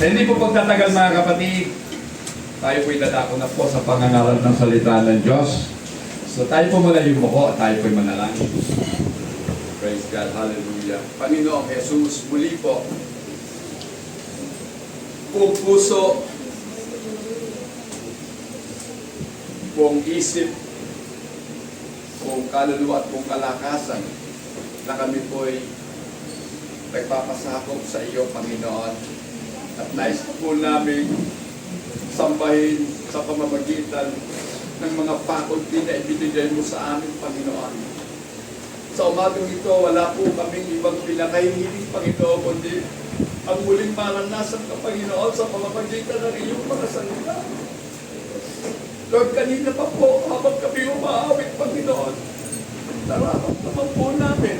Hindi po pagtatagal mga kapatid, tayo po'y dadako na po sa pangangaral ng salita ng Diyos. So tayo po muna yung muko at tayo po'y manalangin. Praise God, hallelujah. Panginoong Jesus, muli po, buong puso, buong isip, buong kaluluwa at buong kalakasan na kami po'y nagpapasakop sa iyo, Panginoon. At nais po namin sambahin sa pamamagitan ng mga faculty na ibinigay mo sa amin, Panginoon. Sa umagang ito, wala po kaming ibang pinakahihiling, Panginoon, kundi ang muling maranasan ka, Panginoon, sa pamamagitan ng iyong mga salita. Lord, kanina pa po, habang kami umaawit, Panginoon, nararamdaman po namin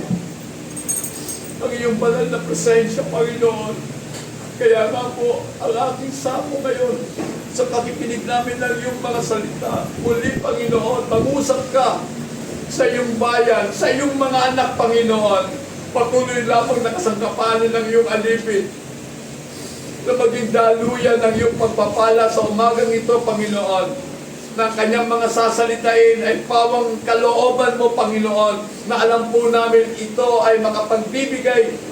ang iyong banal na presensya, Panginoon. Kaya nga po, ang ating sako ngayon sa pakikinig namin ng iyong mga salita. Muli, Panginoon, mag-usap ka sa iyong bayan, sa iyong mga anak, Panginoon. Patuloy lamang nakasangkapanin ng iyong alipin na maging daluyan ng iyong pagpapala sa umagang ito, Panginoon. Na kanyang mga sasalitain ay pawang kalooban mo, Panginoon, na alam po namin ito ay makapagbibigay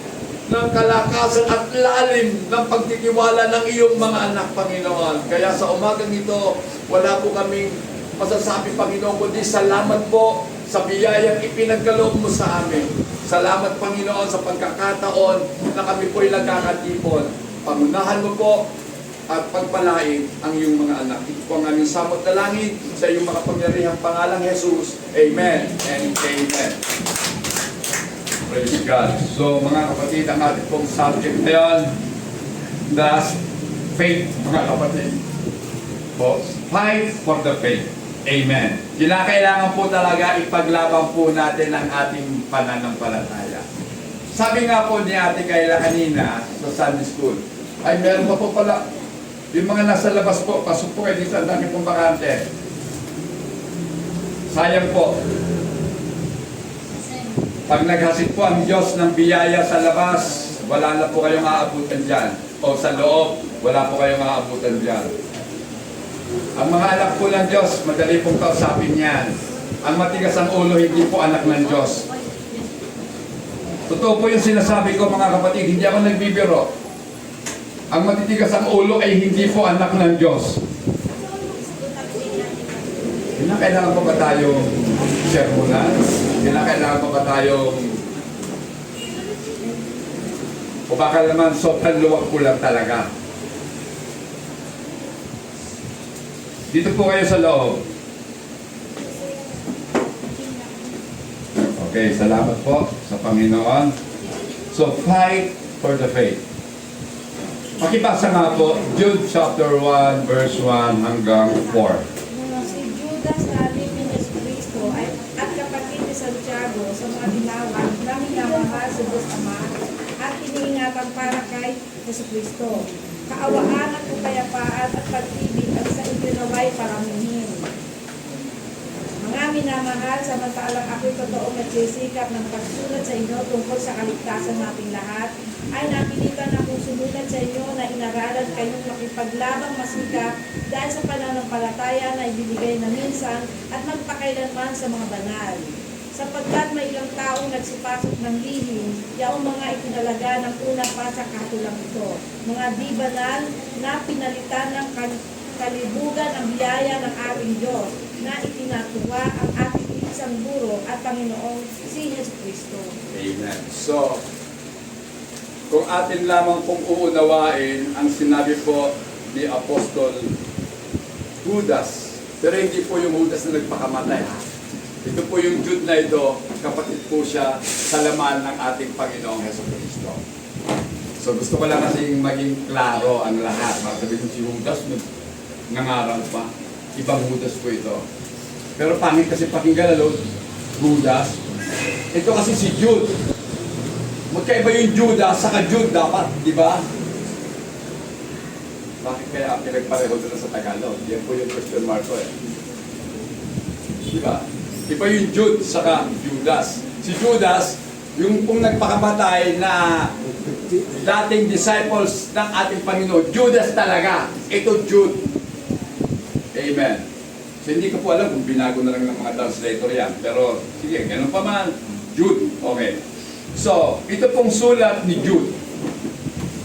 ng kalakasan at lalim ng pagtitiwala ng iyong mga anak, Panginoon. Kaya sa umagang ito, wala po kaming masasabi, Panginoon, kundi salamat po sa biyayang ipinagkaloob mo sa amin. Salamat, Panginoon, sa pagkakataon na kami po'y nagkakatipon. Pangunahan mo po at pagpalain ang iyong mga anak. Ito po ang aming samot na langit sa iyong mga pangyarihang pangalang Jesus. Amen and amen. Praise God. So mga kapatid, ang ating pong subject ngayon, the faith, mga kapatid. So, fight for the faith. Amen. Kailangan po talaga ipaglaban po natin ang ating pananampalataya. Sabi nga po ni Ate Kayla kanina sa Sunday School, ay meron pa po pala, yung mga nasa labas po, pasok po kayo dito, ang dami pong bakante. Sayang po. Pag naghasit po ang Diyos ng biyaya sa labas, wala na po kayong aabutan dyan. O sa loob, wala po kayong aabutan dyan. Ang mga anak po ng Diyos, madali pong kausapin yan. Ang matigas ang ulo, hindi po anak ng Diyos. Totoo po yung sinasabi ko, mga kapatid, hindi ako nagbibiro. Ang matitigas ang ulo ay hindi po anak ng Diyos. Kailangan pa ba tayong sermonan? Kailangan pa ba tayong o baka naman sobrang luwag ko lang talaga? Dito po kayo sa loob. Okay, salamat po sa Panginoon. So, fight for the faith. Pakibasa nga po, Jude chapter 1, verse 1 hanggang 4. Santiago sa mga dinawag na minamahal sa Diyos Ama at iniingatan para kay Jesucristo. Kaawaan at kapayapaan at pag-ibig ang sa itinaway paramihin. Mga minamahal, samantalang ako'y totoong nagsisikap ng pagsulat sa inyo tungkol sa kaligtasan nating lahat, ay napilitan akong sumulat sa inyo na inaralan kayong makipaglabang masikap dahil sa pananampalataya na ibinigay na minsan at magpakailanman sa mga banal. Sapagkat may ilang taong nagsipasok ng lihim, yaong mga itinalaga ng una pa sa katulang ito. Mga di banal na pinalitan ng kalibugan ang biyaya ng ating Diyos na itinatuwa ang ating isang guro at Panginoong si Jesucristo. Amen. So, kung atin lamang pong uunawain ang sinabi po ni Apostol Judas, pero hindi po yung Judas na nagpakamatay. Ito po yung Jude na ito, kapatid po siya sa laman ng ating Panginoong Jesucristo. So gusto ko lang kasing maging klaro ang lahat. Sabihin si Judas, nangaral pa. Ibang Judas po ito. Pero pangit kasi pakinggan lalo, Judas. Ito kasi si Jude. Magkaiba yung Judas, saka Jude dapat, di ba? Bakit kaya pinagpareho doon sa Tagalog? Yan po yung question mark ko eh. Di ba? Iba yung Jude saka Judas. Si Judas, yung kung nagpakamatay na dating disciples ng ating Panginoon. Judas talaga. Ito Jude. Amen. So hindi ko po alam kung binago na lang ng mga translator yan. Pero sige, ganun pa man. Jude. Okay. So, ito pong sulat ni Jude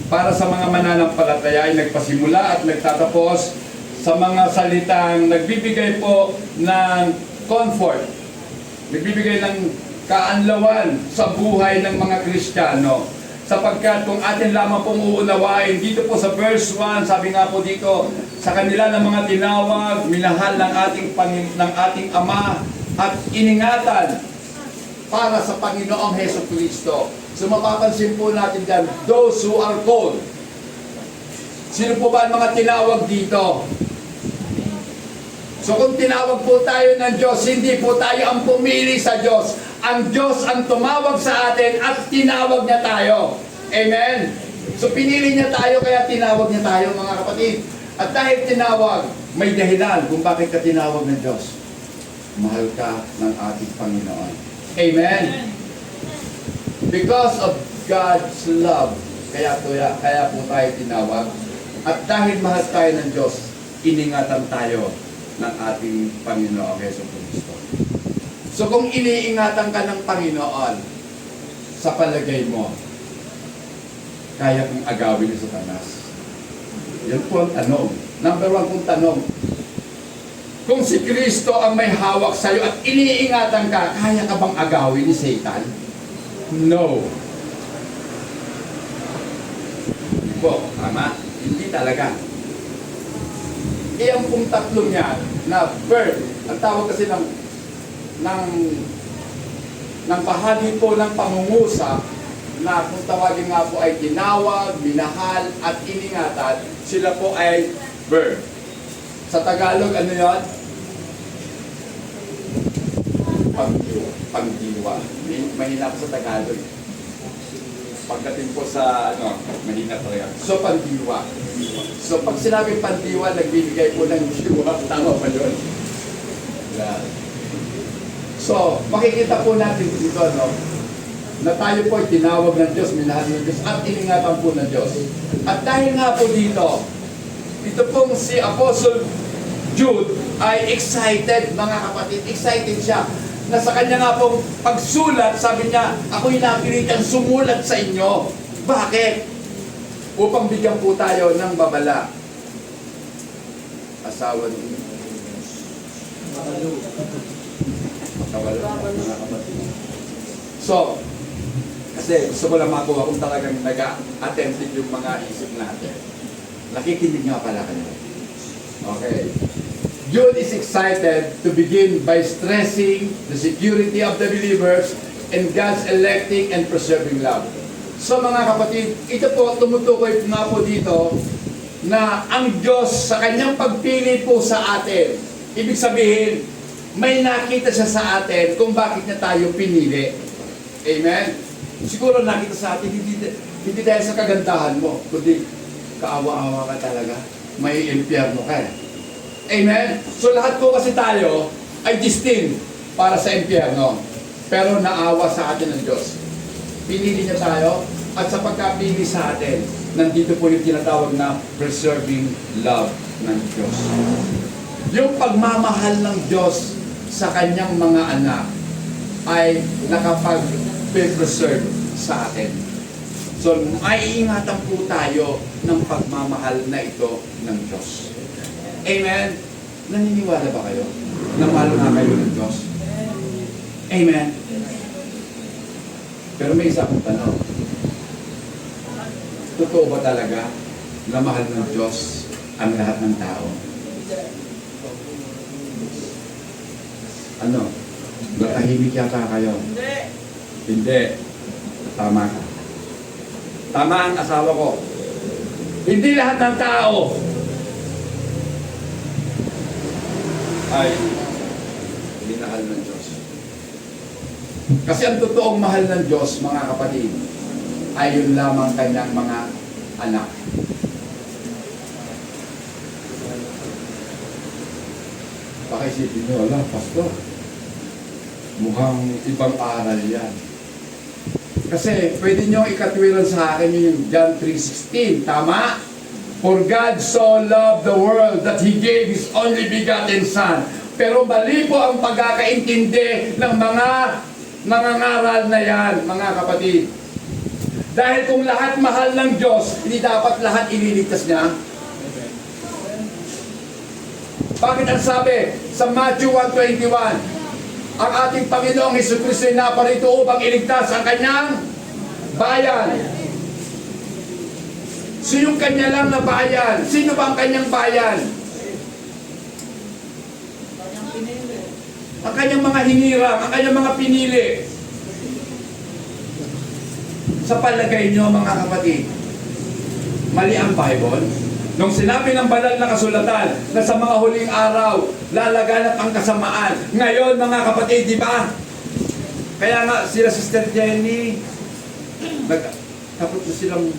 para sa mga mananampalataya ay nagpasimula at nagtatapos sa mga salitang nagbibigay po ng comfort, nagbibigay ng kaanlawan sa buhay ng mga Kristiyano. Sapagkat kung atin lamang pong uunawain, dito po sa verse 1, sabi nga po dito, sa kanila ng mga tinawag, minahal ng ating Ama at iningatan para sa Panginoong Heso Kristo. So mapapansin po natin dyan, those who are called. Sino po ba ang mga tinawag dito? So kung tinawag po tayo ng Diyos, hindi po tayo ang pumili sa Diyos. Ang Diyos ang tumawag sa atin at tinawag niya tayo. Amen? So pinili niya tayo kaya tinawag niya tayo, mga kapatid. At dahil tinawag, may dahilan kung bakit ka tinawag ng Diyos. Mahal ka ng ating Panginoon. Amen? Because of God's love, kaya po tayo tinawag. At dahil mahal tayo ng Diyos, iningatan tayo ng ating Panginoon Heso Kristo. So kung iniingatan ka ng Panginoon, sa palagay mo, kaya kong agawin ni Satanas? Yan po ang tanong. Number 1 kong tanong. Kung si Kristo ang may hawak sa'yo at iniingatan ka, kaya ka bang agawin ni Satan? No. Hindi po, tama? Hindi talaga. Iyang pong tatlong yan na verb, ang tawag kasi ng bahagi po ng pangungusap na kung tawagin nga po ay tinawag, minahal, at iningatan, sila po ay verb. Sa Tagalog, ano yun? Pangdiwa. Mahina po sa Tagalog. Pagdating po sa, mahina talaga. So, pandiwa. So, pag sinabing pandiwa, nagbibigay po ng diwa. Tama ba yun? Yeah. So, makikita po natin dito, na tayo po ay tinawag ng Diyos, minahal ng Diyos, at iningatan po ng Diyos. At dahil nga po dito, ito pong si Apostle Jude ay excited, mga kapatid. Excited siya. Na sa kanya nga pong pagsulat, sabi niya, ako'y napilitang sumulat sa inyo. Bakit? Upang bigyan po tayo ng babala. Asawa ni mga kapatid. So, kasi gusto ko lang makuha kung talagang nag-attentive yung mga isip natin. Nakikinig nga pala kayo. Okay. Jude is excited to begin by stressing the security of the believers and God's electing and preserving love. So mga kapatid, ito po, tumutukoy nga po dito na ang Diyos sa kanyang pagpili po sa atin, ibig sabihin, may nakita siya sa atin kung bakit niya tayo pinili. Amen? Siguro nakita sa atin, hindi dahil sa kagandahan mo, kundi kaawa-awa ka talaga. May impyerno ka. Amen? So lahat po kasi tayo ay destined para sa impyerno. Pero naawa sa atin ng Diyos. Pinili niya tayo at sa pagkapili sa atin, nandito po yung tinatawag na preserving love ng Diyos. Yung pagmamahal ng Diyos sa kanyang mga anak ay nakapag-preserve sa atin. So, maiingatan po tayo ng pagmamahal na ito ng Diyos. Amen? Naniniwala ba kayo na mahal nga kayo ng Diyos? Amen? Pero may isa akong tanong. Totoo ba talaga na mahal ng Diyos ang lahat ng tao? Ano? Natahimik yata kayo? Hindi. Hindi. Tama ka. Tama ang asawa ko. Hindi lahat ng tao ay minahal ng Diyos. Kasi ang totoong mahal ng Diyos, mga kapatid, ay yun lamang kanyang mga anak. Pakisipin nyo, Pastor, mukhang ibang aral yan. Kasi pwede nyo ikatwiran sa akin yung John 3:16. Tama? For God so loved the world that He gave His only begotten Son. Pero mali po ang pagkakaintindi ng mga nangangaral na yan, mga kapatid. Dahil kung lahat mahal ng Diyos, hindi dapat lahat ililigtas niya. Bakit ang sabi sa Matthew 1:21, ang ating Panginoong Hesukristo ay naparito upang iligtas ang kanyang bayan. Sino yung kanya lang na bayan? Sino ba ang kanyang bayan? Ang kanyang mga hinirang, ang kanyang mga pinili. Sa palagay nyo, mga kapatid, mali ang Bible? Nung sinabi ng banal na kasulatan na sa mga huling araw, lalaganap ang kasamaan. Ngayon, mga kapatid, di ba? Kaya nga, sila Sister Jenny, takot na silang,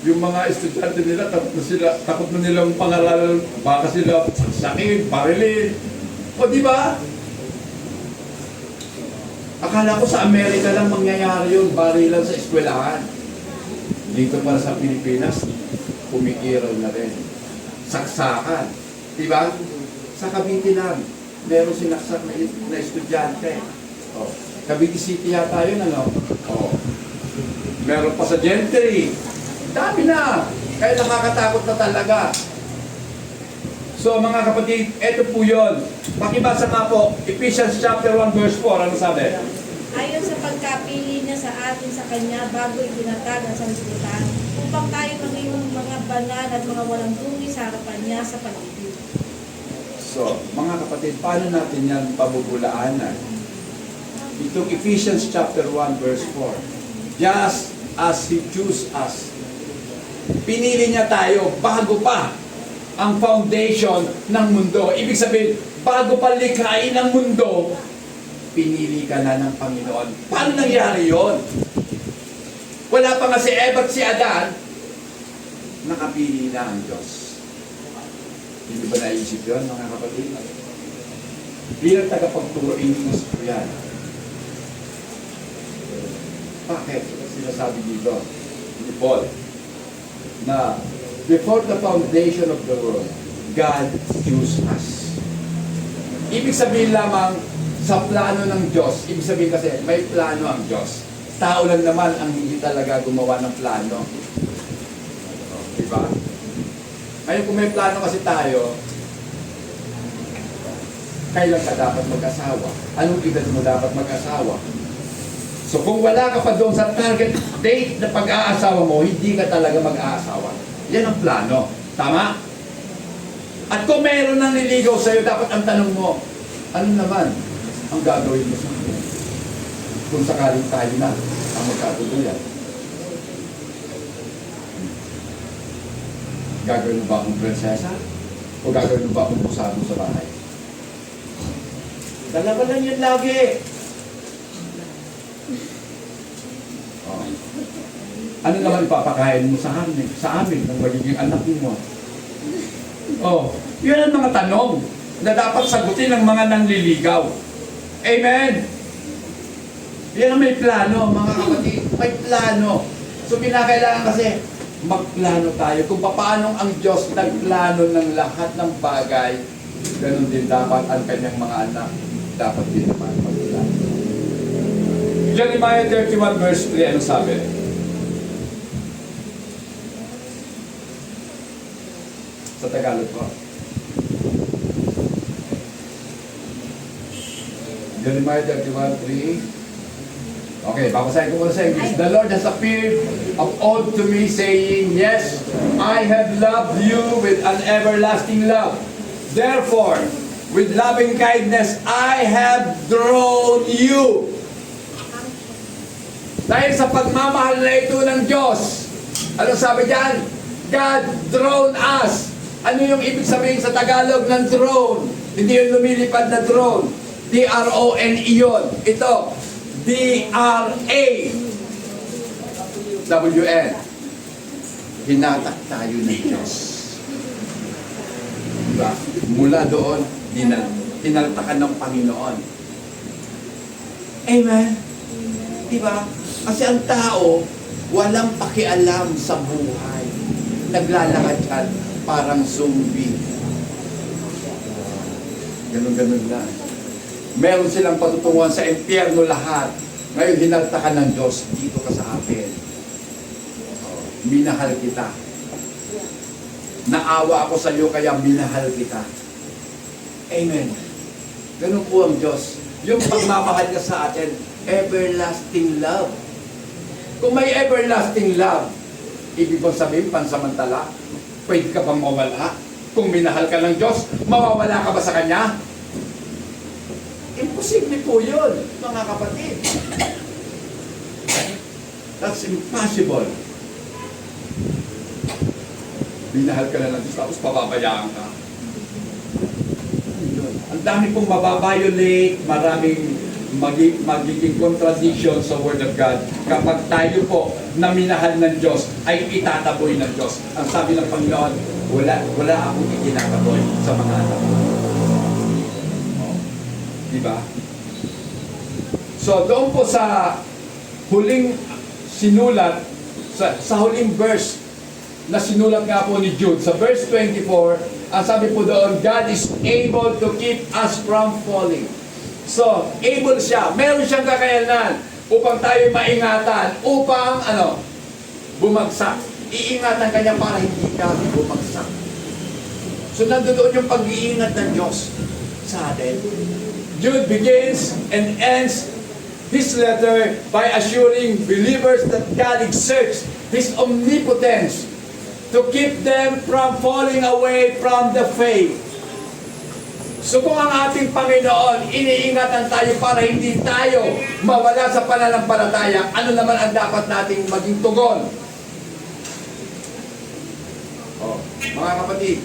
yung mga estudyante nila, takot na nilang pangaralan, baka sila sakit, barilin. O di ba? Akala ko sa Amerika lang mangyayari yun, barilan sa eskwelahan. Dito para sa Pilipinas, kumikiral na rin. Saksakan. Di ba? Sa Cavite lang, meron sinaksak na estudyante. O, Cavite City yata yun, ano? O, meron pa sa Gentry. Dami na! Kaya nakakatakot na talaga. So mga kapatid, eto po yun. Pakibasa nga po, Ephesians chapter 1 verse 4, ano sabi? Ayon sa pagkapili niya sa atin sa Kanya bago itinatag ang sanlibutan, upang tayo maging mga banal at mga walang dumi sa harapan niya sa pag-ibig. So, mga kapatid, paano natin yan pabubulaanan? Itong Ephesians chapter 1 verse 4. Just as He chose us. Pinili niya tayo bago pa ang foundation ng mundo. Ibig sabihin, bago pa likhain ang mundo, pinili ka na ng Panginoon. Paano nangyari yon? Wala pa nga si Eva at si Adan, nakapili na ang Diyos. Hindi ba naisip yun, mga kapatid? Bilang tagapagturo, iningus ko yan. Bakit? Sinasabi dito ni Paul na before the foundation of the world, God chose us. Ibig sabihin lamang sa plano ng Diyos, ibig sabihin kasi may plano ang Diyos. Tao lang naman ang hindi talaga gumawa ng plano. Diba? Ngayon kung may plano kasi tayo, kailan ka dapat mag-asawa? Anong edad mo dapat mag-asawa? So kung wala ka pa doon sa target date na pag-aasawa mo, hindi ka talaga mag-aasawa. Yan ang plano. Tama? At kung mayroon nang niligaw sa'yo, dapat ang tanong mo, ano naman ang gagawin mo sa akin? Kung sakaling tayo na ang magkatuluyan. Gagawin mo ba akong prinsesa? O gagawin mo ba akong pusado sa bahay? Dalawa lang yan lagi. Oh. Ano naman papakain mo sa amin ng magiging anak mo? Oh, yun ang mga tanong na dapat sagutin ng mga nanliligaw. Amen? Yan ang may plano, mga kapatid. May plano. So, kinakailangan kasi magplano tayo kung paano ang Diyos nagplano ng lahat ng bagay. Ganon din dapat ang kanyang mga anak. Dapat din naman magplano. Jeremiah 31 verse 3, ano sabi? Sa Tagalog ko. Jeremiah 31:3. Okay, babasahin ko muna sa English. The Lord has appeared of old to me, saying, yes, I have loved you with an everlasting love. Therefore, with loving kindness, I have drawn you. Dahil sa pagmamahal na ito ng Diyos, ano sabi diyan? God drawn us. Ano yung ibig sabihin sa Tagalog ng drone? Hindi yung lumilipad na drone. D-R-O-N-E yun. Ito, D-R-A-W-N. Hinatak tayo ng Diyos. Diba? Mula doon, tinaltakan ng Panginoon. Amen? Di ba? Kasi ang tao, walang pakialam sa buhay. Naglalakad yan, parang zombie. Ganun-ganun lang. Meron silang patutunguhan sa impyerno lahat. Ngayon, hinalta ka ng Diyos, dito ka sa atin. Minahal kita. Naawa ako sa iyo, kaya minahal kita. Amen. Ganun po ang Diyos. Yung pagmamahal niya sa atin, everlasting love. Kung may everlasting love, ibig bang sabihin, pansamantala, pwede ka bang mawala? Kung minahal ka ng Diyos, mawawala ka ba sa Kanya? Imposible po yun, mga kapatid. That's impossible. Minahal ka na ng Diyos, tapos pababayaan ka. Ang dami pong mababiolate, maraming magiging contradiction sa Word of God kapag tayo po na minahal ng Diyos ay itataboy ng Diyos. Ang sabi ng Panginoon, wala akong itinataboy sa mga anak ko. Diba? So doon po sa huling sinulat, sa huling verse na sinulat nga po ni Jude, sa verse 24, ang sabi po doon, God is able to keep us from falling. So, able siya. Meron siyang kakayanan upang tayo maingatan, upang, bumagsak. Iingatan kanya para hindi ka bumagsak. So, nandoon yung pag-iingat ng Diyos sa atin. Jude begins and ends his letter by assuring believers that God exerts His omnipotence to keep them from falling away from the faith. So kung ang ating Panginoon, iniingatan tayo para hindi tayo mawala sa pananampalataya, ano naman ang dapat nating maging tugon? Mga kapatid,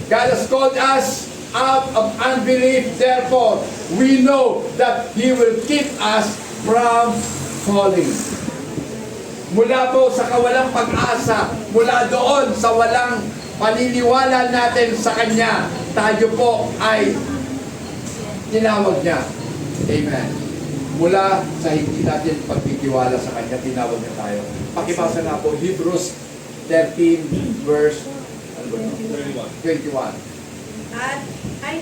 God has called us out of unbelief, therefore, we know that He will keep us from falling. Mula po sa kawalang pag-asa, mula doon sa walang paniniwala natin sa Kanya, tayo po ay tinawag niya. Amen. Mula sa hindi natin pagtitiwala sa Kanya, tinawag niya tayo. Pakibasa na po, Hebrews 13 verse 21. At ay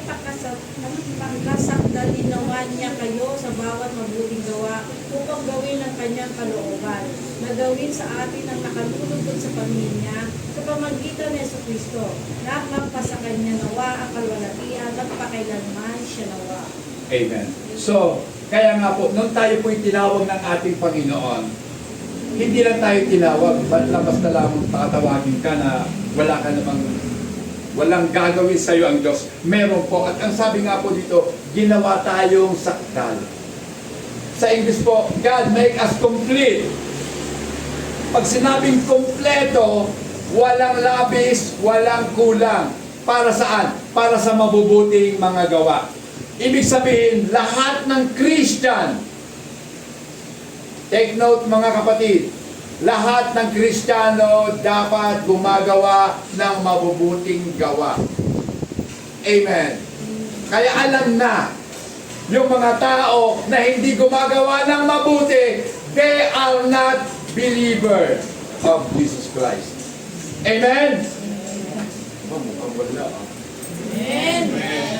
pagkasakdalinawan niya kayo sa bawat mabuting gawa upang gawin ang kanyang kalooban, na gawin sa atin ang nakalulugod sa pamilya sa pamagitan ni Jesucristo, na magpasa kanya nawa ang kalwalatian at pakailanman siya nawa. Amen. So, kaya nga po, nung tayo po'y tinawag ng ating Panginoon, hindi lang tayo tinawag, basta lang tatawagin ka na wala ka namang walang gagawin sa iyo ang Diyos. Meron po. At ang sabi nga po dito, ginawa tayong sakdal. Sa English po, God make us complete. Pag sinabing kompleto, walang labis, walang kulang. Para saan? Para sa mabubuting mga gawa. Ibig sabihin, lahat ng Christian, take note mga kapatid, lahat ng Kristiyano dapat gumagawa ng mabubuting gawa. Amen. Kaya alam na, yung mga tao na hindi gumagawa ng mabuti, they are not believer of Jesus Christ. Amen? Amen.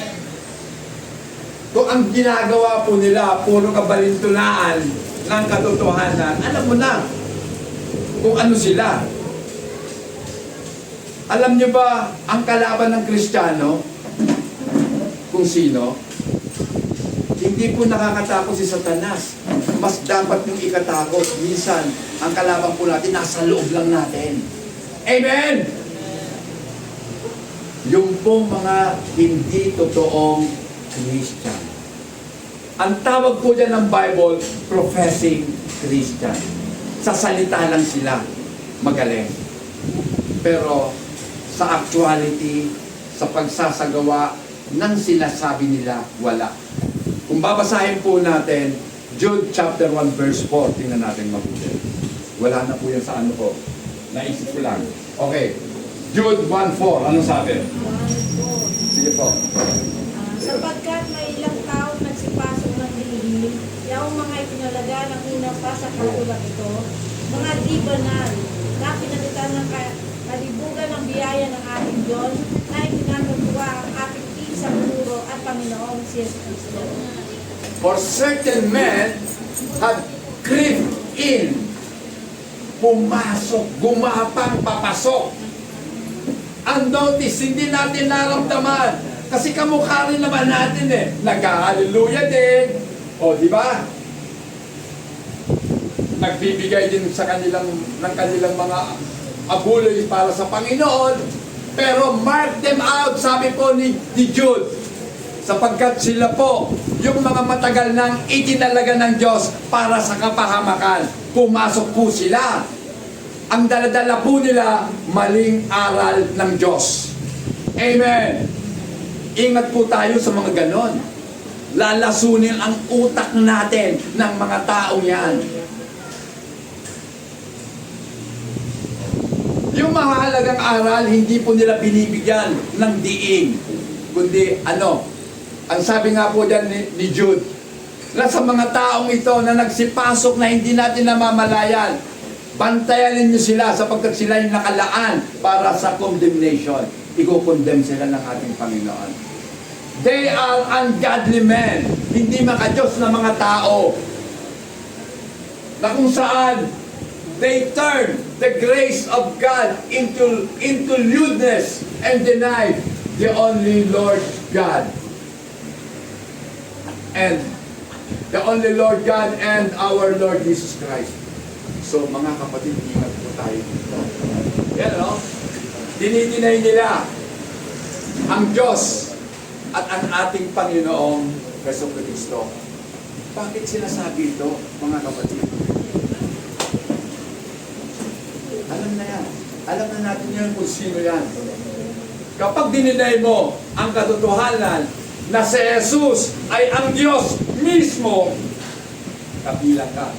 Kung ang ginagawa po nila, puro kabalintunaan ng katotohanan, alam mo na, kung ano sila. Alam niyo ba ang kalaban ng Kristiyano? Kung sino? Hindi po nakakatakot si Satanas. Mas dapat yung ikatakot. Minsan, ang kalaban po natin, nasa loob lang natin. Amen! Yung pong mga hindi totoong Christian. Ang tawag po dyan ng Bible, professing Christian. Sa salita lang sila magaling. Pero sa actuality, sa pagsasagawa ng sinasabi nila, wala. Kung babasahin po natin, Jude chapter 1 verse 4, tingnan natin mabuti. Wala na po yan sa ano ko. Naisip ko lang. Okay. Jude 1:4, anong sabi? 1:4. Sige po. Sapagkat may ilang tao nagsipasok ng lihim, yaong mga itinalaga ng unang pa sa kaulang ito, mga di banal, na pinalitan ng kalibugan ng biyaya ng ating Diyos, na itinatagwa ang ating isang guro at Panginoong si Yesu Cristo. For certain men have crept in, pumasok, gumapang, papasok. Unnoticed, hindi natin naramdaman. Kasi kamukha rin naman natin eh. Nag-hallelujah din. O, di ba? Nagbibigay din sa ng kanilang mga abuloy para sa Panginoon. Pero mark them out, sabi po ni Jude. Sapagkat sila po, yung mga matagal nang itinalaga ng Diyos para sa kapahamakan. Pumasok po sila. Ang daladala po nila, maling aral ng Diyos. Amen. Ingat po tayo sa mga ganon. Lalasunin ang utak natin ng mga taong yan. Yung mahalagang aral, hindi po nila binibigyan ng diin. Kundi ang sabi nga po dyan ni Jude, na sa mga taong ito na nagsipasok na hindi natin namamalayan, bantayan ninyo sila sapagkat sila yung nakalaan para sa condemnation. Iko-condemn sila ng ating Panginoon. They are ungodly men, hindi makadiyos na mga tao, na kung saan they turn the grace of God into lewdness and deny the only Lord God. And the only Lord God and our Lord Jesus Christ. So mga kapatid, ingat po tayo dito. Yan dinidinay nila ang Diyos at ang ating Panginoong Hesus Kristo. Bakit sinasabi ito, mga kapatid? Alam na yan. Alam na natin yan kung sino yan. Kapag dininay mo ang katotohanan na si Jesus ay ang Diyos mismo, kabilang ka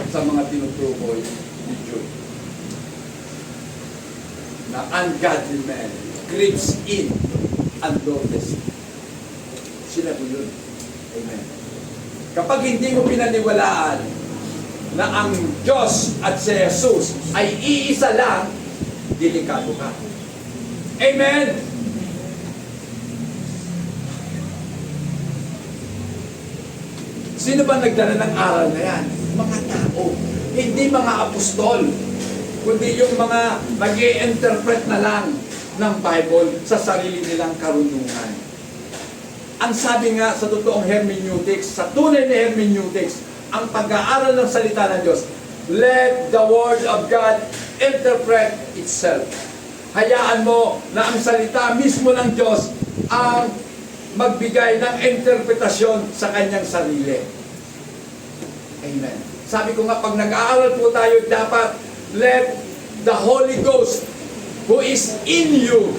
sa mga tinutukoy ni Jude. Na ungodly man creeps in unnoticed. Sila po yun. Amen. Kapag hindi mo pinaniwalaan na ang Diyos at si Jesus ay iisa lang, delikado ka. Amen. Sino ba nagdala ng aral na yan? Mga tao. Hindi mga apostol. Kundi yung mga nag-i-interpret na lang ng Bible sa sarili nilang karunungan. Ang sabi nga sa totoong hermeneutics, sa tunay na hermeneutics, ang pag-aaral ng salita ng Diyos, let the Word of God interpret itself. Hayaan mo na ang salita mismo ng Diyos ang magbigay ng interpretasyon sa kanyang sarili. Amen. Sabi ko nga, pag nag-aaral po tayo, dapat let the Holy Ghost who is in you,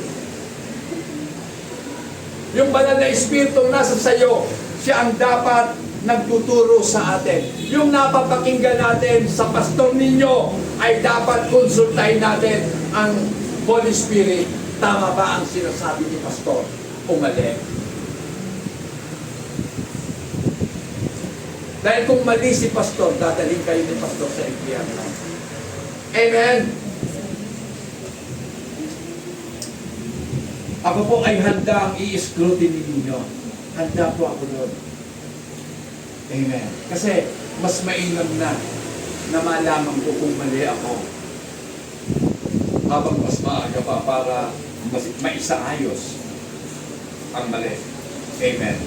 yung banal na Espiritong nasa sayo, siya ang dapat nagtuturo sa atin. Yung napapakinggan natin sa pastor ninyo ay dapat konsultahin natin ang Holy Spirit. Tama ba ang sinasabi ni pastor? O mali? Dahil kung mali si pastor, dadalhin kayo ni pastor sa impyerno. Amen? Ako po ay handa ang i-scrutiny ninyo. Handa po ako doon. Amen. Kasi mas mainam na malaman ko kung mali ako. Habang mas maaga pa para maisaayos ang mali. Amen.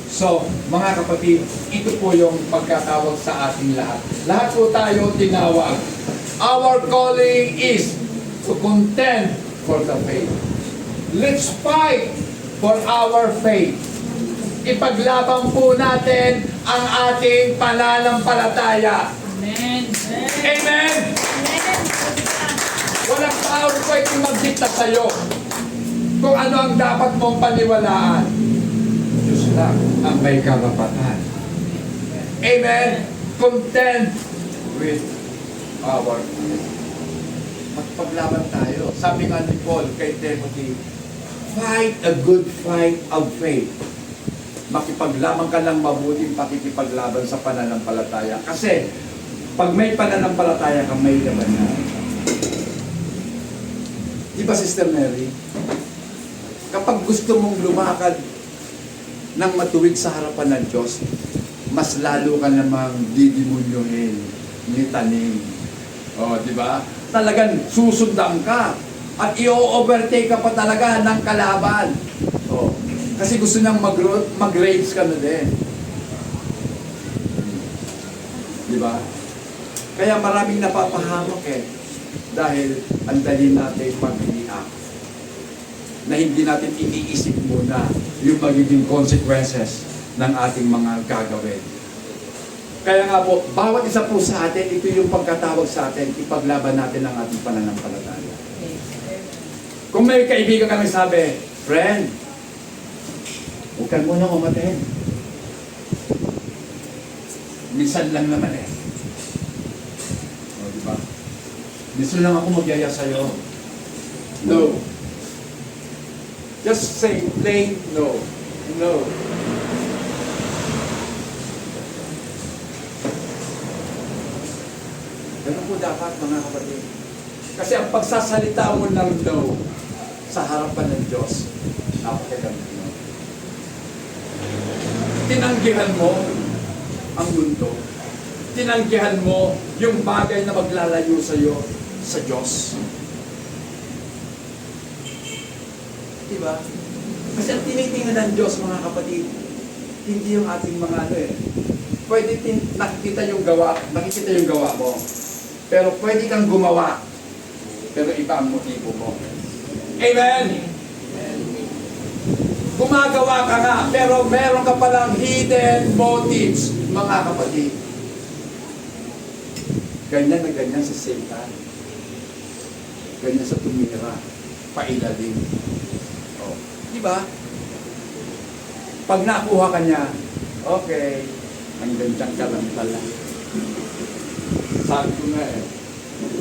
So, mga kapatid, ito po yung pagkatawag sa ating lahat. Lahat po tayo tinawag. Our calling is to contend for the faith. Let's fight for our faith. Ipaglaban po natin ang ating pananampalataya. Amen. Amen! Walang tao pwedeng magdikta sa'yo kung ano ang dapat mong paniwalaan. Diyos lang ang may karapatan. Amen! Contend with our faith. Magpaglaban tayo. Sabi nga ni Paul kay Timothy, fight a good fight of faith. makipaglaban ka ng mabuting pakikipaglaban sa pananampalataya. Kasi, pag may pananampalataya ka, may laban na. Di ba, Sister Mary? Kapag gusto mong lumakad ng matuwid sa harapan ng Diyos, mas lalo ka namang didemonyohin, litanin. O, di ba? Talagang susundan ka. At i-overtake ka pa talaga ng kalaban. O, kasi gusto niyang mag-rage ka na din. Di ba? Kaya maraming napapahamak eh. Dahil ang dali natin mag-react. Na hindi natin iniisip muna yung magiging consequences ng ating mga gagawin. Kaya nga po, bawat isa po sa atin, ito yung pagkatawag sa atin, ipaglaban natin ang ating pananampalataya. Kung may kaibigan kami sabi, friend, huwag ka muna umaten. Minsan lang naman eh. O, diba? Minsan lang ako magyaya sa'yo. No. Just say plain no. No. Ganun po dapat, mga kapatid. Kasi ang pagsasalita mo ng no sa harapan ng Diyos, napakaganda. Tinanggihan mo ang mundo. Tinanggihan mo yung bagay na maglalayo sa iyo sa Diyos. Diba? Kasi ang tinitingnan ng Diyos, mga kapatid, hindi yung ating mga ano eh. Pwede nakikita yung gawa mo. Pero pwede kang gumawa. Pero iba ang motibo mo. Amen? Gumagawa ka nga, pero meron ka palang hidden motives, mga kapatid. Ganyan na ganyan sa Satan. Ganyan sa tumira. Pailalim. Oh. Diba? Pag nakuha ka niya, okay, hanggang dyan ka lang pala. Sabi ko nga eh,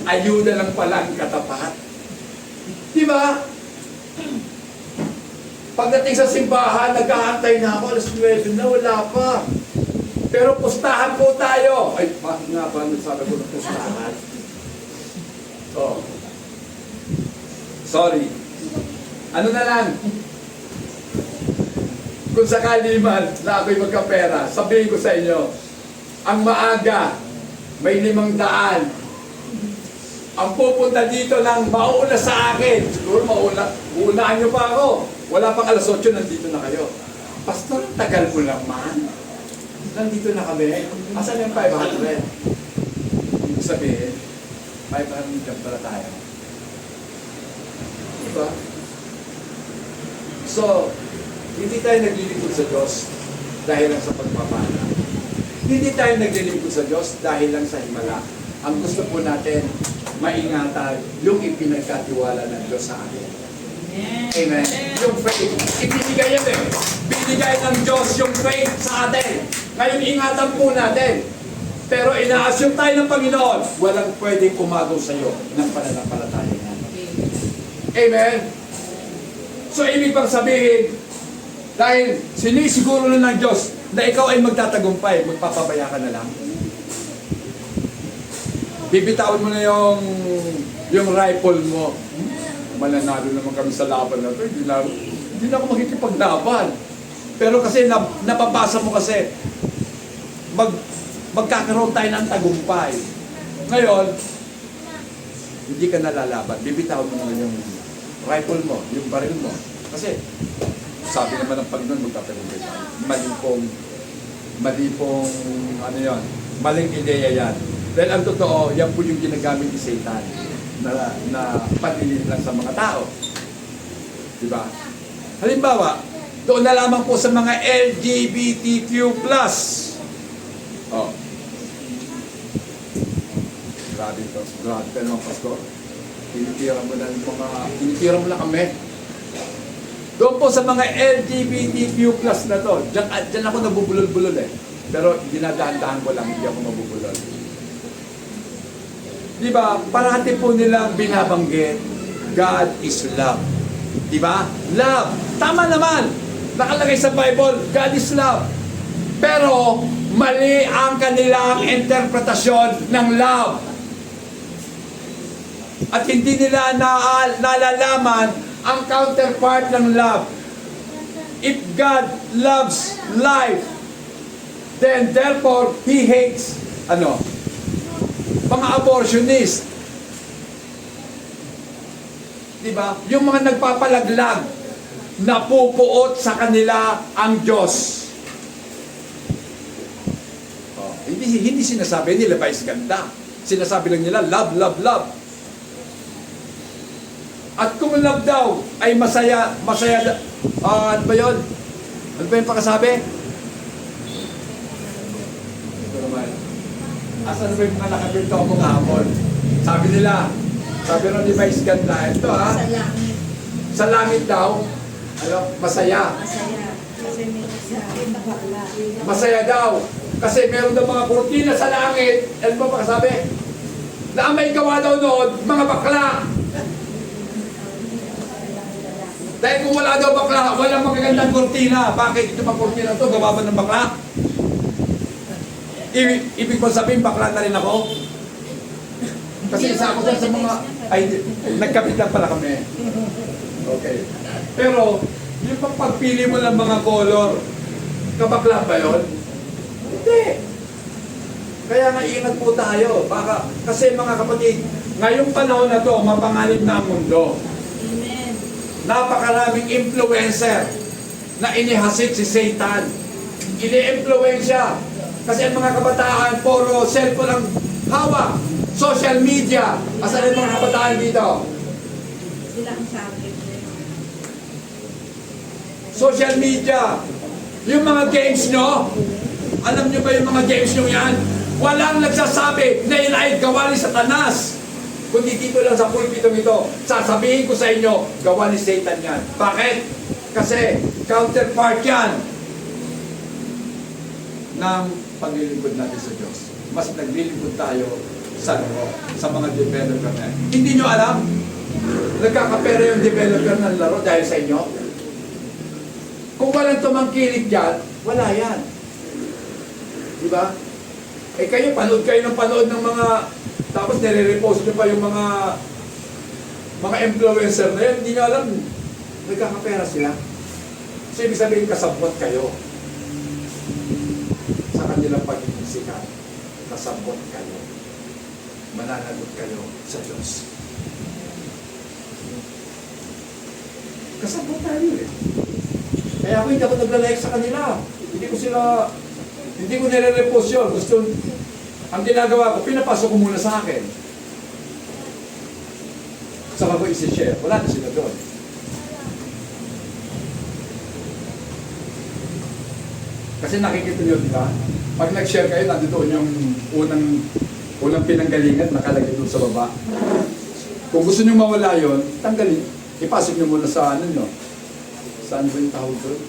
ayuda lang pala ang katapat. Diba? Pagdating sa simbahan, nag-aantay na ako, alas 9 na, wala pa. Pero pustahan po tayo. Ay, bakit nga ba sabi ko ng pustahan? Oh. Sorry. Ano na lang? Kung sakali man na ako'y magkapera, sabihin ko sa inyo, ang maaga, may 500. Ang pupunta dito ng mauna sa akin, siguro uunaan nyo pa ako. Wala pang alas 8, nandito na kayo. Pastor, tagal mo naman. Nandito na kami. Asan yung 500? Ibig sabihin, 500 dyan pala tayo. Diba? So, hindi tayo naglilingkod sa Diyos dahil lang sa pagpapala. Hindi tayo naglilingkod sa Diyos dahil lang sa himala. Ang gusto po natin, maingatan yung ipinagkatiwala ng Diyos sa atin. Amen. Yung faith, ibinigay yan eh. Binigay ng Diyos yung faith sa atin. Ngayon, ingatan po natin. Pero ina-assume tayo ng Panginoon, walang pwedeng umagaw sa iyo ng pananampalataya niya. Amen. So, ibig pang sabihin, dahil sinisiguro na ng Diyos na ikaw ay magtatagumpay, magpapabaya ka na lang. Bibitawan mo na yung rifle mo. Mananalo naman kami sa laban na ito. Hindi na ako makikipaglaban. Pero kasi napabasa mo kasi magkakaroon tayo ng tagumpay. Ngayon, hindi ka nalalaban. Bibitawan mo naman yung rifle mo, yung baril mo. Kasi sabi naman ng Panginoon, magtatagumpay tayo. Mali pong ano yan, maling ideya yan. Dahil ang totoo, yan po yung ginagamit ni Satan na panilin lang sa mga tao. Diba? Halimbawa, doon na lamang po sa mga LGBTQ+. Oh. Grabe ito. Grabe ka naman, Pastor. Tinitira mo na kami. Doon po sa mga LGBTQ+ na to, dyan ako nabubulol-bulol eh. Pero dinadahan-dahan ko lang, hindi ako mabubulol. Diba? Parati po nilang binabanggit, God is love. Diba? Love. Tama naman. Nakalagay sa Bible, God is love. Pero, mali ang kanilang interpretasyon ng love. At hindi nila nalalaman ang counterpart ng love. If God loves life, then therefore, He hates, mga abortionist. Diba? Yung mga nagpapalaglag, napupuot sa kanila ang Diyos. Hindi sinasabi nila vice ganda. Sinasabi lang nila love, love, love. At kung love daw ay masaya, ano ba yun? Ano ba yung pakasabi? Ito naman. Asan ba yung mga nakapirto ako kahapon? Sabi nila, sabi rin ni Vice Ganda, ito ha, Sa langit. sa langit daw, masaya. Masaya. Kasi may bakla. Masaya daw. Kasi meron daw mga kurtina sa langit. Ano ba pakasabi? Na ang may gawa daw noon, mga bakla. Dahil kung wala daw bakla, walang magagandang kurtina. Bakit ito mga kurtina to? Gawa ba ng bakla? Ibig ko sabihin, bakla na rin ako. Kasi isa ako dyan sa mga... Ay, nagkapit lang pala kami. Okay. Pero, yung pagpili mo ng mga color, kabakla ba yun? Hindi. Kaya nga ingat po tayo. Baka, kasi mga kapatid, ngayong panahon na to, mapanganib na ang mundo. Amen. Napakaraming influencer na inihasit si Satan. Ini-influensya. Kasi ang mga kabataan, puro cellphone ang hawak. Social media. Asan yung mga kabataan dito? Sila ang sabi. Social media. Yung mga games nyo, alam nyo ba yung mga games nyo yan? Walang nagsasabi na yun ay gawa ni Satanas. Kundi dito lang sa pulpitong ito, sasabihin ko sa inyo, gawa ni Satan yan. Bakit? Kasi counterpart yan ng paglilingkod natin sa Diyos. Mas naglilingkod tayo sa laro, sa mga developer na yan. Hindi nyo alam? Nagkakapera yung developer ng laro dahil sa inyo? Kung walang tumangkilik dyan, wala yan. Diba? Eh kayo, panood kayo ng panood ng mga, tapos nire-repost nyo pa yung mga influencer na yan, hindi nyo alam, nagkakapera sila. So, ibig sabihin, kasabot kayo sa kanilang pagiging sikat. Kasabot kayo. Mananagot kayo sa Diyos. Kasabot tayo eh. Kaya ako hindi ako naglalike sa kanila. Hindi ko nire-repost yun. Ang ginagawa ko, pinapasok ko muna sa akin. Saka ko isi-share. Wala na sila doon. Kasi nakikita nyo, di ba? Pag nag-share kayo, nandito yung unang pinanggalingan, nakalagay doon sa baba. Kung gusto nyo mawala yun, tanggalin. Ipasok nyo muna sa ano nyo. Saan ba yung tawag doon?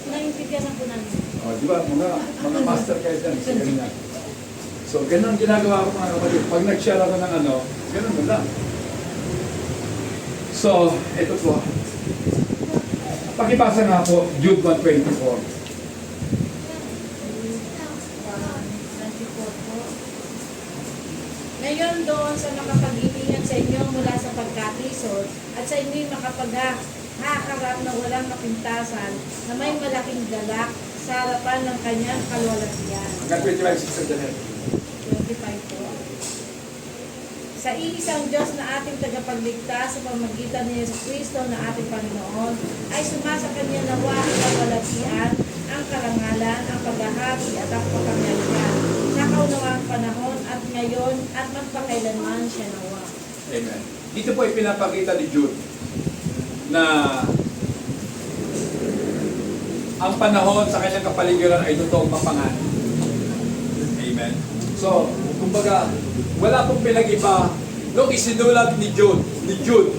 Naintindihan na po namin. O, di ba? Mga master kayo dyan. So, ganyan. So, ganun ang ginagawa ko mga kapatid. Pag nag-share ako ng ano, ganun mo lang. So, ito po. Pakibasa nga po, Jude 1:24. Ngayon doon sa makapag-ibingan sa inyo mula sa pagkakisod at sa inyo'y makapaghaharap na walang mapintasan na may malaking galak sa harapan ng kanyang kalwalatian. Hanggang 25, Sister Janet. 25 po. Sa iisang Diyos na ating tagapagligtas sa pamamagitan ni Jesucristo na ating Panginoon ay sumasa kanya nawa ang kalwalatian, ang karangalan, ang paghahari at ang kapangyarihan sa kaunawang panahon at ngayon at magpakailanman siya nawa. Amen. Dito po ipinapakita ni Jude na ang panahon sa kanyang kapaligiran ay totoong mapanganib. Amen. So, kumbaga, wala pong pinag-iba nung isinulat ni Jude,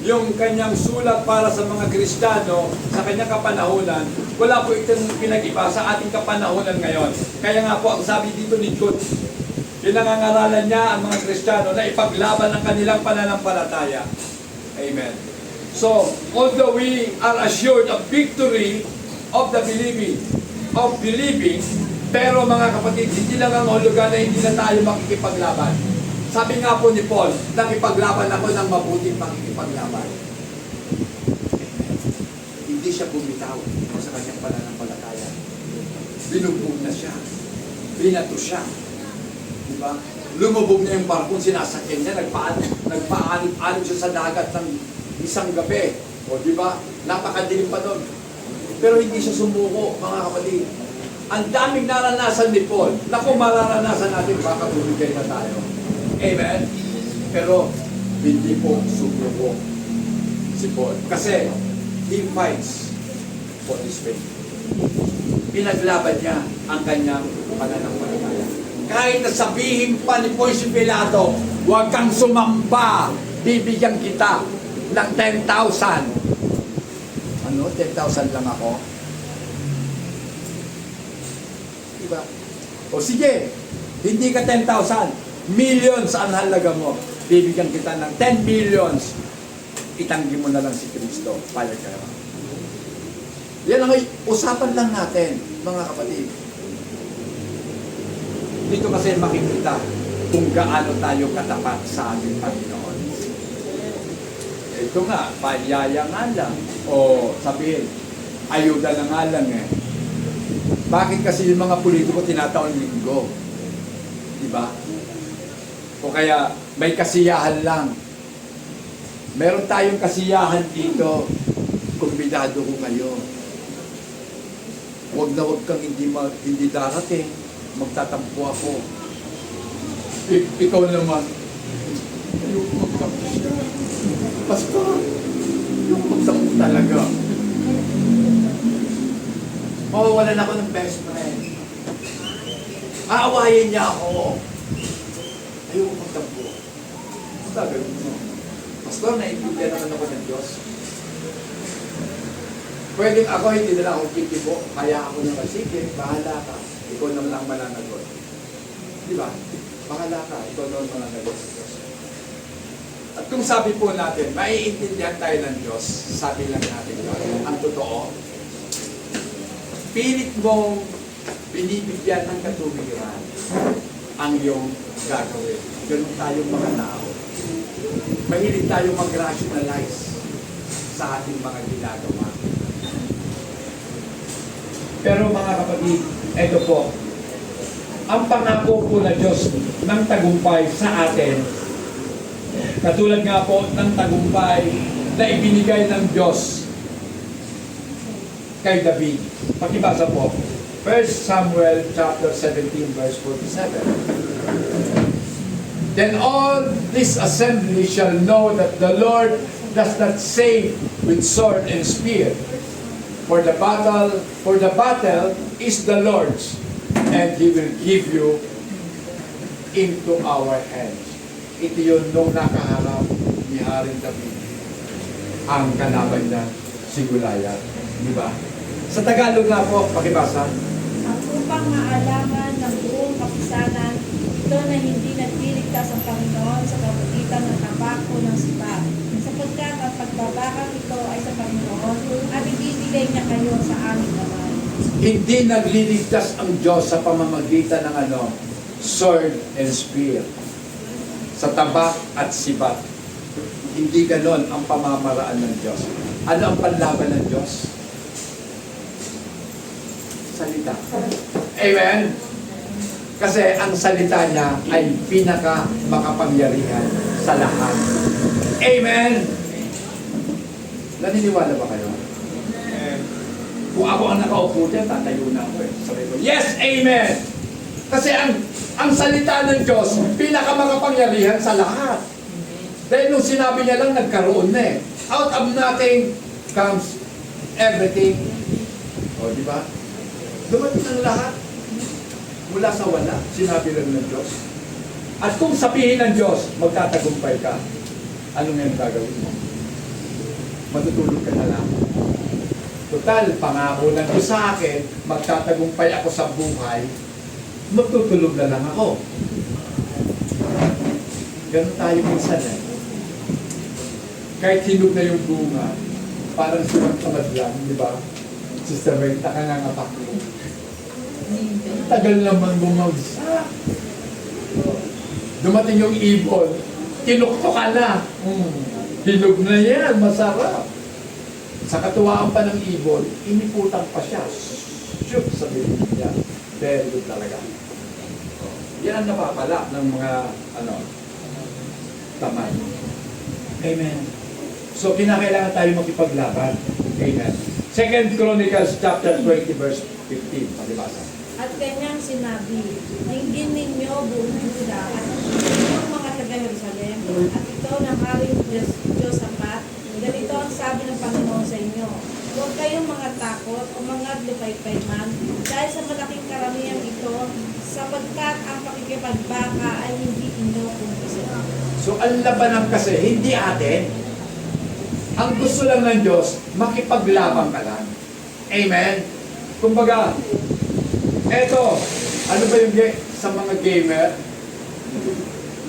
yung kanyang sulat para sa mga Kristiyano sa kanyang kapanahunan, wala po itong pinag-iba sa ating kapanahunan ngayon. Kaya nga po, ang sabi dito ni Jude, pinangangaralan niya ang mga Kristiyano na ipaglaban ang kanilang pananampalataya. Amen. So, although we are assured of victory of the believing, pero mga kapatid, hindi lang ang hulugan na hindi na tayo makikipaglaban. Sabi nga po ni Paul, nakipaglaban ako ng mabuting pakikipaglaban. Hindi siya bumitaw sa kanyang pananampalataya. Binugbog na siya. Binato siya. Diba? Lumubog na yung barkong sinasakyan niya, nagpaanib siya sa dagat ng isang gabi. O diba? Napakadilim pa doon. Pero hindi siya sumuko, mga kapatid. Ang daming naranasan ni Paul. Naku, mararanasan natin, baka bumigay na tayo. Amen? Pero, hindi po sumuko si Paul. Kasi, he fights for his faith. Pinaglaban niya ang kanyang pananampalataya. Kahit na sabihin pa ni Poncio Pilato, huwag kang sumamba, bibigyan kita ng 10,000. Ano? 10,000 lang ako? Diba? O sige, hindi ka 10,000. Millions ang halaga mo. Bibigyan kita ng 10 millions. Itanggi mo na lang si Kristo. Payag ka. Yan ang usapan lang natin, mga kapatid. Dito kasi makikita kung gaano tayo katapat sa ating Panginoon. Ito nga, payaya nga lang. O sabihin, ayuda na nga lang eh. Bakit kasi yung mga politiko tinataon linggo? Diba? O kaya may kasiyahan lang. Meron tayong kasiyahan dito. Kumbidado ko kayo. Huwag na huwag kang hindi darating. Magtatampo ako. Ikaw naman. Ayoko magtampo siya. Pastor, ayoko magtampo talaga. Mawawalan ako ng best friend. Aawayin niya ako. Ayoko magtampo. Basta gawin mo. Pastor, naiintindihan naman ako ng Diyos. Pwedeng ako, hindi na lang ako kitibo. Kaya ako naman, sige, bahala ka. Ikaw naman ang mananagot. Di ba? Bahala ka. Ikaw naman mananagot. At kung sabi po natin, maiintindihan tayo ng Diyos, sabi lang natin ang totoo, pilit mong binibigyan ng katuwiran ang iyong gagawin. Ganun tayong mga tao. Mahilig tayong mag-rationalize sa ating mga ginagawa. Pero mga kapatid, ito po, ang pangako po na Diyos ng tagumpay sa atin, katulad nga po ng tagumpay na ibinigay ng Diyos kay David. Pakibasa po, 1 Samuel chapter 17 verse 47. Then all this assembly shall know that the Lord does not save with sword and spear. For the battle is the Lord's, and He will give you into our hands. Ito yun nung nakaharap ni Haring David ang kalaban niya si Goliath. Di ba? Sa Tagalog nga po, pakibasa. Ang upang maalaman ng buong kapisanan, ito na hindi nagdiligtas ang Panginoon sa kabugitan ng tabako ng sipa. Sapagkat ang pagbabakang ito ay sa Panginoon at ibibigay niya kayo sa aming naman. Hindi nagliligtas ang Diyos sa pamamagitan ng sword and spear. Sa tabak at sibat. Hindi ganon ang pamamaraan ng Diyos. Ano ang panlaban ng Diyos? Salita. Amen? Kasi ang salita niya ay pinaka makapangyarihan sa lahat. Amen? Naniniwala ba kayo? Kung ako ang nakaupo dyan, tatayo na ako eh. Sabi ko, yes, amen! Kasi ang salita ng Diyos, pinakamakapangyarihan sa lahat. Dahil nung sinabi niya lang, nagkaroon na eh. Out of nothing comes everything. O, di ba? Dumating ang lahat. Mula sa wala, sinabi lang ng Diyos. At kung sabihin ng Diyos, magtatagumpay ka, ano ngayon gagawin mo? Matutulog ka na lang. Total, pangako ng Diyos sa akin, magtatagumpay ako sa buhay, magtutulog na lang ako. Ganun tayo minsan eh. kahit hinog na yung bunga, parang silang tamad lang, di ba? Sister Ray, nakangangapak mo. Tagal naman bumagsak. Dumating yung ibon, tinukto ka na. Hinog na yan, masarap. Sa katuwaan pa ng ibon, iniputan pa siya. Shoot, sabi niya. Very good talaga. Yan ang napapala ng mga, tamad. Amen. So, kinakailangan tayo makipaglaban. Amen. 2 Chronicles chapter 20 verse 15. Palibasa. At kanyang sinabi, dinggin ninyo buong Juda at inyong mga taga-Jerusalem, at ito ng Haring Josaphat, ganito ang sabi ng Panginoon sa inyo, huwag kayong mga takot o mga lupaypay man, dahil sa malaking karamihan ito, sapagkat ang pakikipagbaka ay hindi inyo kumpisan. So, ang labanan kasi, hindi atin. Ang gusto lang ng Diyos, makipaglaban ka lang. Amen? Kumbaga, eto, ano ba yung sa mga gamer?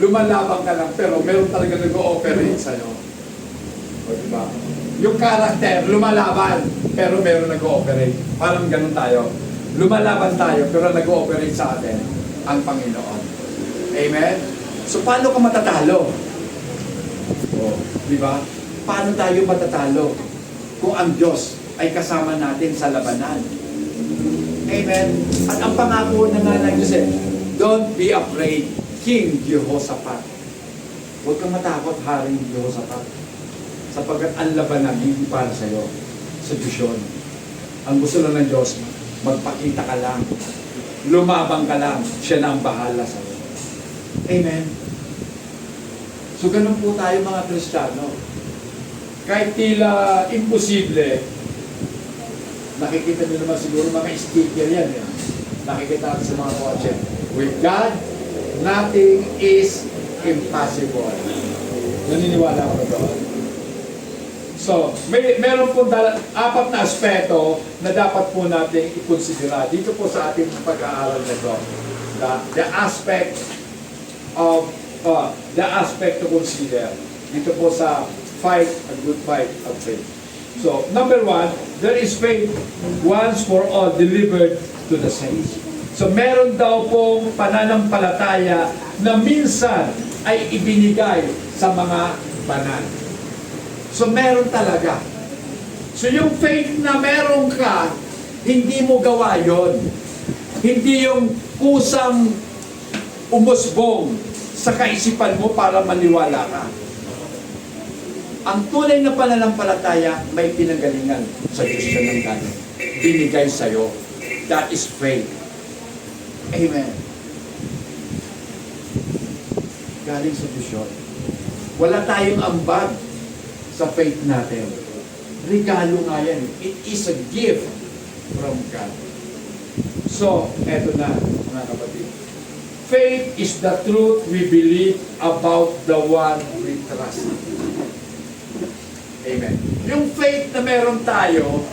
Lumalaban ka lang, pero meron talaga nag-ooperate sa'yo. O diba? Yung karakter, lumalaban, pero meron nag-ooperate. Parang ganun tayo. Lumalaban tayo, pero nag-ooperate sa atin ang Panginoon. Amen? So, paano ka matatalo? O, diba? Paano tayo matatalo kung ang Diyos ay kasama natin sa labanan? Amen. At ang pangako na nga ng Diyos don't be afraid, King Jehoshaphat. Huwag kang matakot, Haring Jehoshaphat. Sapagkat ang labanan hindi para sa iyo, sa Diyos yun. Ang gusto lang ng Diyos, magpakita ka lang, lumabang ka lang, siya na ang bahala sa iyo. Amen. So ganun po tayo mga Kristiyano. Kahit tila imposible, nakikita nyo naman siguro mga sticker yan. Nakikita natin sa mga kotse. With God, nothing is impossible. Naniniwala ko na doon. So, meron po apat na aspeto na dapat po natin ikonsidera dito po sa ating pag-aaral na ito. The aspect to consider. Dito po sa fight a good fight of faith. So, number one, there is faith once for all delivered to the saints. So, meron daw pong pananampalataya na minsan ay ibinigay sa mga banal. So, meron talaga. So, yung faith na meron ka, hindi mo gawa yon. Hindi yung kusang umusbong sa kaisipan mo para maniwala ka. Ang tunay na pananampalataya may pinanggalingan sa Diyos siya ng galing. Binigay sa'yo. That is faith. Amen. Galing sa Diyos yun. Wala tayong ambag sa faith natin. Regalo nga yan. It is a gift from God. So, eto na, mga kapatid. Faith is the truth we believe about the one we trust. Amen. Yung faith na meron tayo,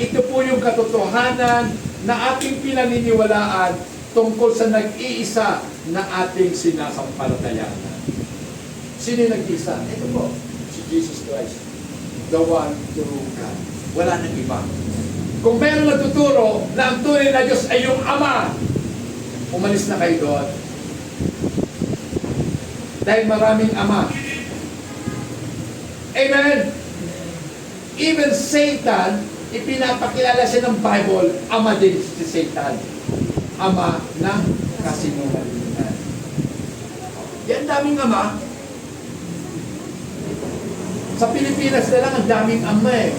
ito po yung katotohanan na ating pinaniniwalaan tungkol sa nag-iisa na ating sinasampalatayaan. Sino yung nag-iisa? Ito po, si Jesus Christ. The one true God. Wala nang iba. Kung meron nagtuturo na ang tunay na Diyos ay yung Ama, umalis na kayo doon. Dahil maraming Ama. Amen. Even Satan, ipinapakilala siya ng Bible, ama din si Satan. Ama ng kasinungalingan. Yan daming ama. Sa Pilipinas na lang, ang daming ama eh.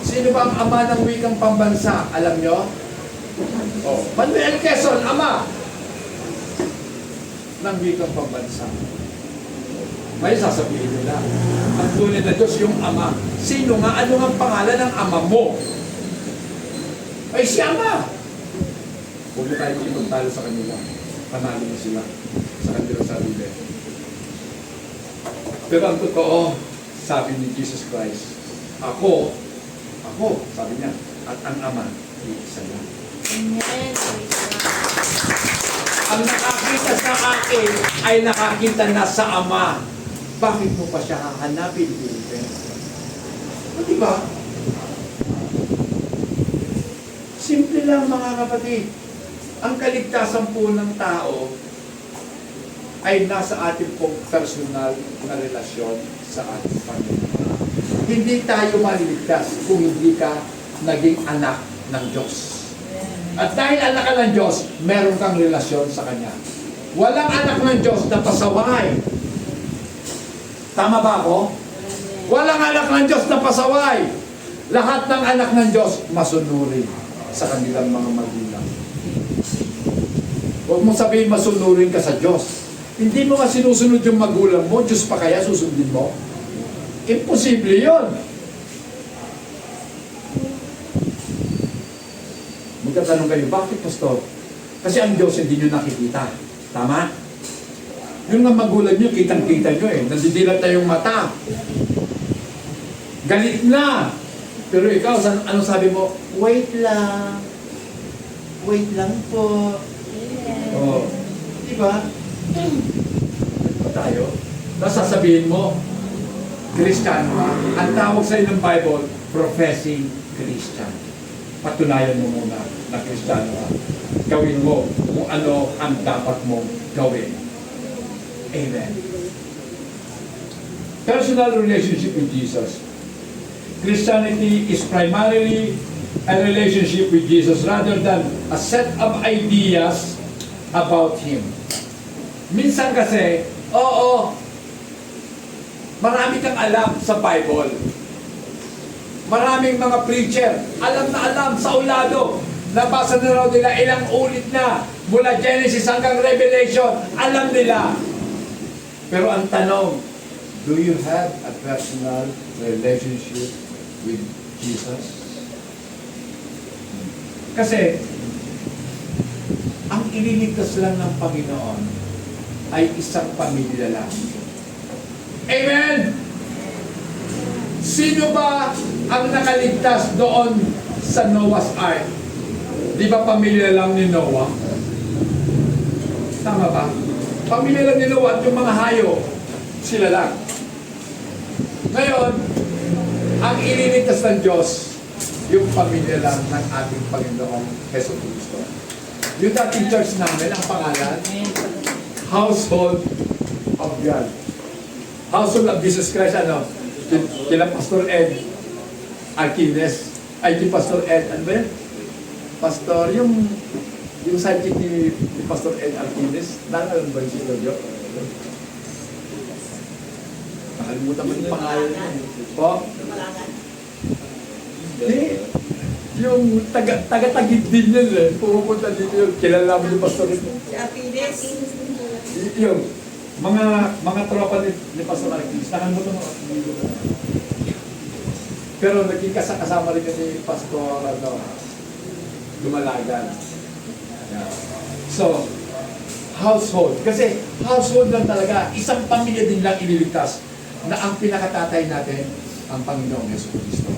Sino ba ang ama ng wikang pambansa? Alam nyo? Oh, Manuel Quezon, ama ng wikang pambansa. May sasabihin nila, ang tunay na Diyos yung Ama. Sino nga? Ano ang pangalan ng Ama mo? Ay, si Ama! Huwag na tayo ipagtalo sa kanila. Panalo mo sila sa kanilang sarili. Pero ang totoo, sabi ni Jesus Christ, ako, sabi niya, at ang Ama, iisa lang. Amen. Ang nakakita sa akin ay nakakita na sa Ama. bakit mo pa siya hahanapin, Philippines? O diba? Simple lang mga kapatid. Ang kaligtasan po ng tao ay nasa ating pong personal na relasyon sa ating Panginoon. Hindi tayo maliligtas kung hindi ka naging anak ng Diyos. At dahil anak ka ng Diyos, meron kang relasyon sa Kanya. Walang anak ng Diyos na pasaway. Tama ba ako? Walang anak ng Diyos na pasaway. Lahat ng anak ng Diyos masunurin sa kanilang mga magulang. Huwag mong sabihin masunurin ka sa Diyos. Hindi mo nga sinusunod yung magulang mo, Diyos pa kaya susundin mo? Imposible yun. Magtatanong kayo, bakit pastor? Kasi ang Diyos hindi nyo nakikita. Tama? Yung nga magulang nyo, kitang-kita nyo eh. Nandidilat na yung mata. Galit na. Pero ikaw, anong sabi mo? Wait lang. Wait lang po. Oh. Diba? Tayo. Tapos sasabihin mo, Kristiyano ka. Ang tawag sa ng Bible, professing Christian. Patunayan mo muna na Kristiyano ka. Gawin mo kung ano ang dapat mong gawin. Amen. Personal relationship with Jesus. Christianity is primarily a relationship with Jesus rather than a set of ideas about Him. Minsan kasi, oo, marami kang alam sa Bible. Maraming mga preacher, alam na alam sa ulado. Nabasa na raw nila ilang ulit na mula Genesis hanggang Revelation, alam nila. Pero ang tanong, do you have a personal relationship with Jesus? Kasi, ang ililigtas lang ng Panginoon ay isang pamilya lang. Amen! Sino ba ang nakaligtas doon sa Noah's Ark? Di ba pamilya lang ni Noah? Tama ba? Pamilya lang ni Noah at yung mga hayo, sila lang. Ngayon, ang ililigtas ng Diyos, yung pamilya lang ng ating Panginoong Hesus Kristo. Yung dating church namin, ang pangalan, Household of God. Household of Jesus Christ, ano? Kila Pastor Ed Arquines. Ay, di Pastor Ed, ano ba yun? Pastor, yung sidekick ni Pastor Ed Arquines, naalala ba yung studio? Nakalimutan mo yung pangalan niya. Po? Hindi. Yung taga-tagid din yun eh. Pumupunta dito yung kilala mo yung Pastor Ed. Si Arquines. Yung mga tropa ni Pastor Arquines, nakalimutan mo. Pero naging kasama rin ni Pastor Lumalagan. Yeah. So, household. Kasi household lang talaga, isang pamilya din lang ililigtas na ang pinakatatay natin, ang Panginoong Yesu Cristo.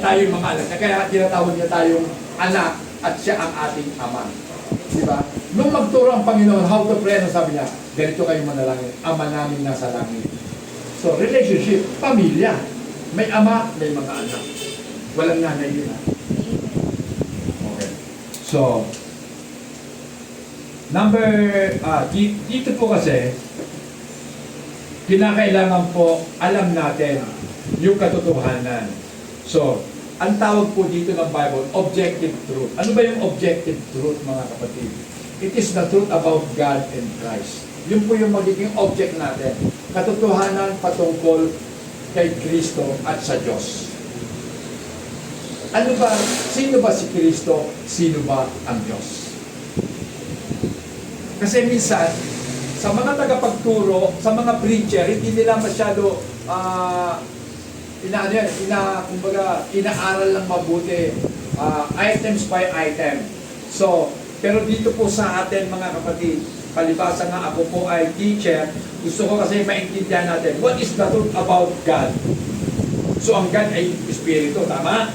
Tayo yung mga anak. Kaya tinatawag niya tayong anak at siya ang ating ama. Diba? Nung magturo ang Panginoon, how to pray, sabi niya, ganito kayong manalangin, Ama namin nasa langit. So, relationship, pamilya. May ama, may mga anak. Walang nanay yun. Okay. So, dito po kasi, kinakailangan po alam natin yung katotohanan. So, ang tawag po dito ng Bible, objective truth. Ano ba yung objective truth, mga kapatid? It is the truth about God and Christ. Yun po yung magiging object natin. Katotohanan patungkol kay Kristo at sa Diyos. Ano ba, sino ba si Kristo? Sino ba ang Diyos? Kasi minsan, sa mga tagapagturo, sa mga preacher, hindi nila masyado inaaral lang mabuti, items by item. So, pero dito po sa atin mga kapatid, palibasa nga ako po ay teacher, gusto ko kasi maintindihan natin, what is the truth about God? So, ang God ay Espiritu, tama?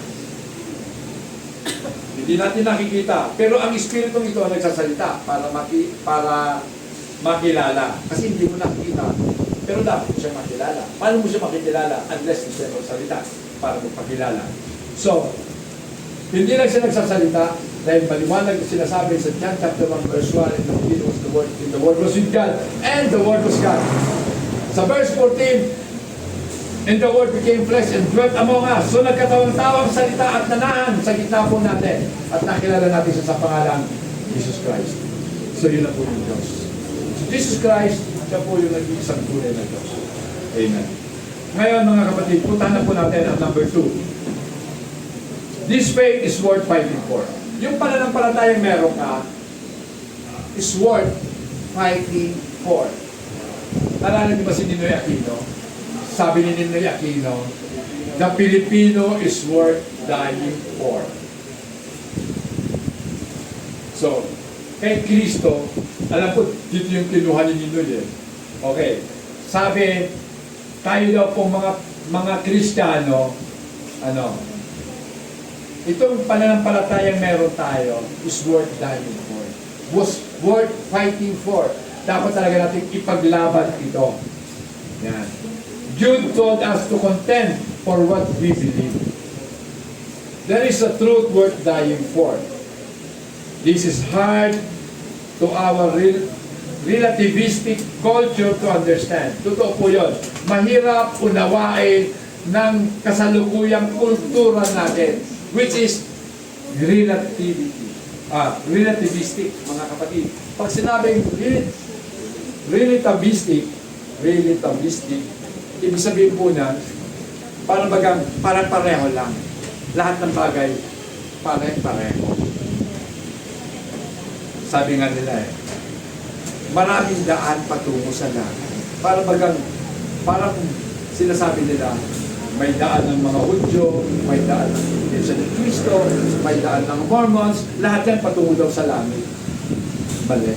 Hindi natin nakikita. Pero ang Espiritong ito ang nagsasalita para makilala. Kasi hindi mo nakikita. Pero dapat mo siya makilala. Paano mo siya makikilala unless hindi siya magsalita para magpakilala? So, hindi lang siya nagsasalita dahil maliwanag na sinasabi sa John chapter 1 verse 1, in the beginning was the Word, and the Word was with God, and the Word was God. Sa verse 14, and the Word became flesh and dwelt among us. So nagkatawang-tawang salita at nanahan sa gitna po natin at nakilala natin siya sa pangalan Jesus Christ. So yun na po yung Diyos. So Jesus Christ, siya po yung nag-iisang tunay na Diyos. Amen. Ngayon mga kapatid, puntahan na po natin ang number 2. This faith is worth fighting for. Yung pananampalatayang meron ka is worth fighting for. Alala niyo ba si Ninoy Aquino? Sabi ni Ninoy Aquino, the Filipino is worth dying for. So, kay Kristo, alam ko, dito yung kinuha ni Ninoy eh. Okay. Sabi, tayo daw pong mga Kristiyano, itong pananampalatayang meron tayo is worth dying for. Was worth fighting for. Dapat talaga natin ipaglaban ito. Yan. Jude told us to contend for what we believe. There is a truth worth dying for. This is hard to our relativistic culture to understand. Totoo po yun. Mahirap unawain ng kasalukuyang kultura natin, which is relativistic, mga kapatid. Pag sinabing relativistic, ibig sabihin po na, parang pareho lang. Lahat ng bagay, pare-pareho. Sabi nga nila maraming daan patungo sa langit. Parang sinasabi nila, may daan ng mga Hudyo, may daan ng Iglesia ni Cristo, may daan ng Mormons, lahat yan patungo daw sa langit. Mali.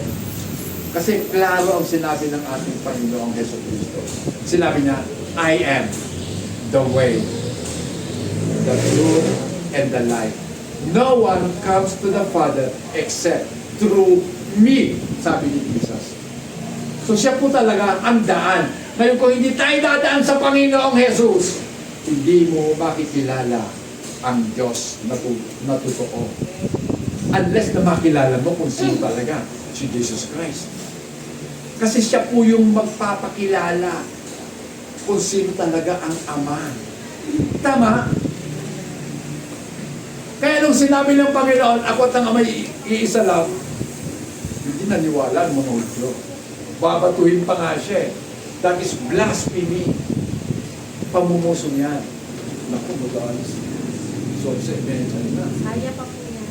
Kasi klaro ang sinabi ng ating Panginoong Hesus Cristo. Sinabi niya, I am the way, the truth, and the life. No one comes to the Father except through me, sabi ni Jesus. So siya po talaga ang daan. Ngayon kung hindi tayo dadaan sa Panginoong Hesus, hindi mo makikilala ang Diyos na totoo. Unless na makilala mo kung sino talaga si Jesus Christ. Kasi siya po yung magpapakilala kung sino talaga ang Ama. Tama? Kaya nung sinabi ng Panginoon, ako at ang Ama iisa lang, hindi naniwala ang mga Hudyo. Babatuhin pa nga siya. That is blasphemy. Pamumuso niyan. Naku, magalis. So, sa event na. Kaya pa po yan.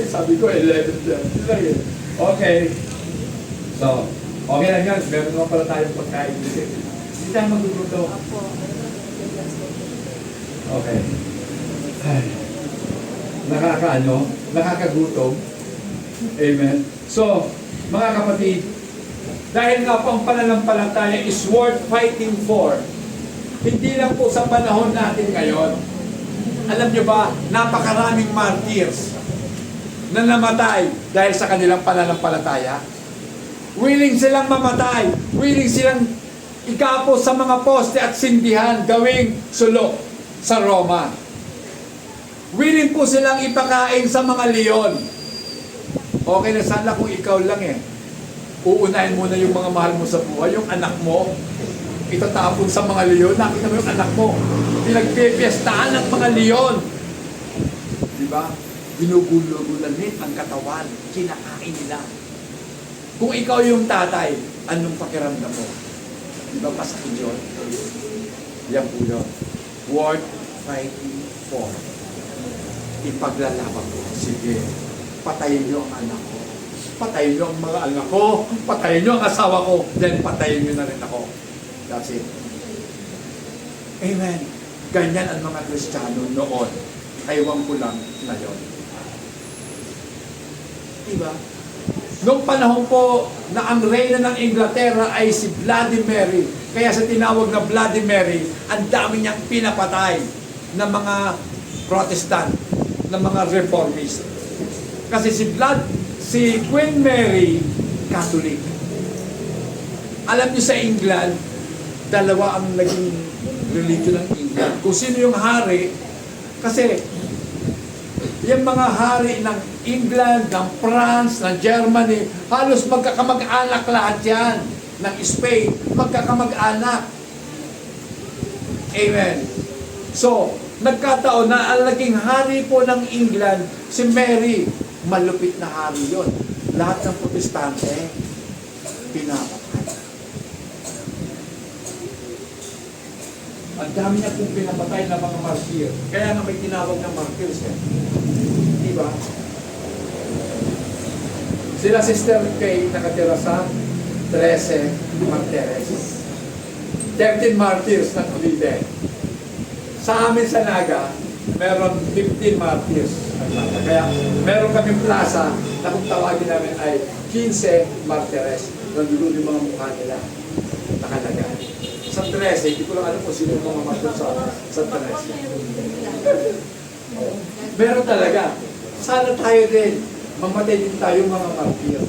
Sabi ko, 11:30 lang eh. Okay. So, okay lang yan. Meron naman pala tayong pagkain. Hindi tayo maguguto. Opo. Okay. Ay. Nakakagutom. Amen. So, mga kapatid, dahil nga po ang pananampalataya is worth fighting for, hindi lang po sa panahon natin ngayon. Alam nyo ba, napakaraming martyrs na namatay dahil sa kanilang pananampalataya. Willing silang mamatay, willing silang ikapo sa mga poste at sindihan, gawing sulok sa Roma. Willing po silang ipakain sa mga leon. Okay na sana kung ikaw lang uunahin mo na yung mga mahal mo sa buhay, yung anak mo, itatapon sa mga leon. Nakita mo yung anak mo, pinagpipiestahan ng mga leon. Diba? Ginugulugulanin ang katawan, kinakain nila. Kung ikaw yung tatay, anong pakiramdam mo? Diba masakit yun? Yan po yun. Worth fighting for. Ipaglalaban ko. Sige, patayin niyo ang anak ko. Patayin niyo ang mga anak ko. Patayin niyo ang asawa ko. Then patayin niyo na rin ako. That's it. Amen. Ganyan ang mga Kristiyano noon. Ewan ko lang ngayon. Diba? Noong panahon po na ang reyna ng Inglaterra ay si Bloody Mary. Kaya sa tinawag na Bloody Mary, ang dami niyang pinapatay ng mga Protestant, ng mga Reformist. Kasi si Queen Mary, Catholic. Alam niyo sa England, dalawa ang naging religion ng England. Kung sino yung hari, kasi yung mga hari ng England, ng France, ng Germany, halos magkakamag-anak lahat yan. Ng Spain, magkakamag-anak. Amen. So, nagkataon na ang naging hari po ng England, si Mary. Malupit na hari yon. Lahat ng protestante, pinapatay. Ang dami niya pong pinapatay na mga martir. Kaya nga may tinawag ng martyrs eh. Diba? Sila Sister Kay nakatira sa 13 martires. 13 martyrs na kulide. Sa amin sa Naga, meron 15 martyrs. Kaya meron kaming plaza na kung tawagin namin ay 15 martires. Nandun yung mga mukha nila nakalagay. Sa 13, hindi ko lang alam kung sino yung mga martyrs sa 13. Meron talaga. Sana tayo din. Mamatay din tayo mga martyrs.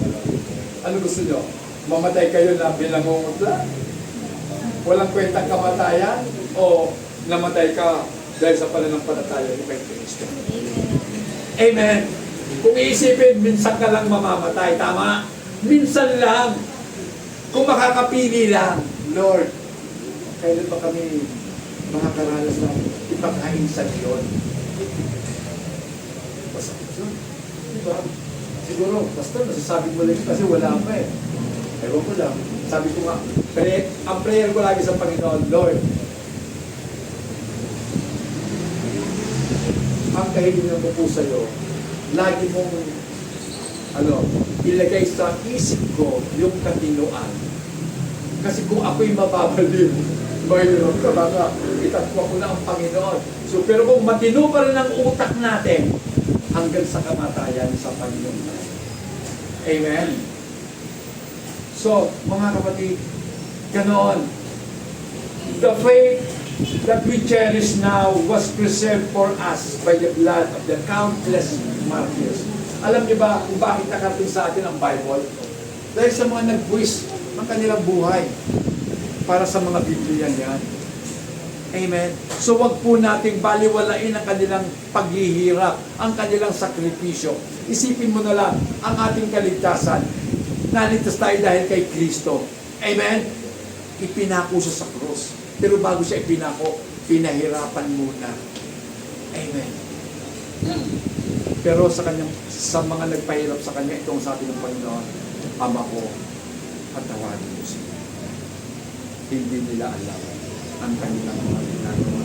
Ano gusto nyo? Mamatay kayo na binangungutla? Walang kwentang kamatayan? O namatay ka dahil sa pananampalataya ni Kristo? Amen. Kung iisipin, minsan ka lang mamamatay. Tama? Minsan lang. Kung makakapili lang, Lord, kailan ba kami makakaranas ng ipakain sa Diyon? Masakit yun. Diba? Siguro, basta nasasabi mo lang kasi wala pa eh. Ewan ko lang. Sabi ko nga, ang prayer ko lagi sa Panginoon, Lord, ang kahilingan ko po sa'yo, lagi mong ilagay sa isip ko yung katinuan. Kasi kung ako'y mababaliw, mayroon ka baka itatwa ko na ang Panginoon. So, pero kung matino pa rin ang utak natin, hanggang sa kamatayan sa Panginoon. Amen? So, mga kapatid, ganoon. The faith that we cherish now was preserved for us by the blood of the countless martyrs. Alam niyo ba kung bakit nakarating sa atin ang Bible? Dahil sa mga nag-buwis ng kanilang buhay para sa mga Biblia yan. Amen. So wag po nating baliwalain ang kanilang paghihirap, ang kanilang sakripisyo. Isipin mo na lang ang ating kaligtasan. Naligtas tayo dahil kay Kristo. Amen? Ipinako siya sa krus. Pero bago siya ipinako, pinahirapan muna. Amen. Pero sa mga nagpahirap sa kanya, itong sabi ng Panginoon, Ama ko, patawarin mo sila. Hindi nila alam ang kanilang mga ginagawa.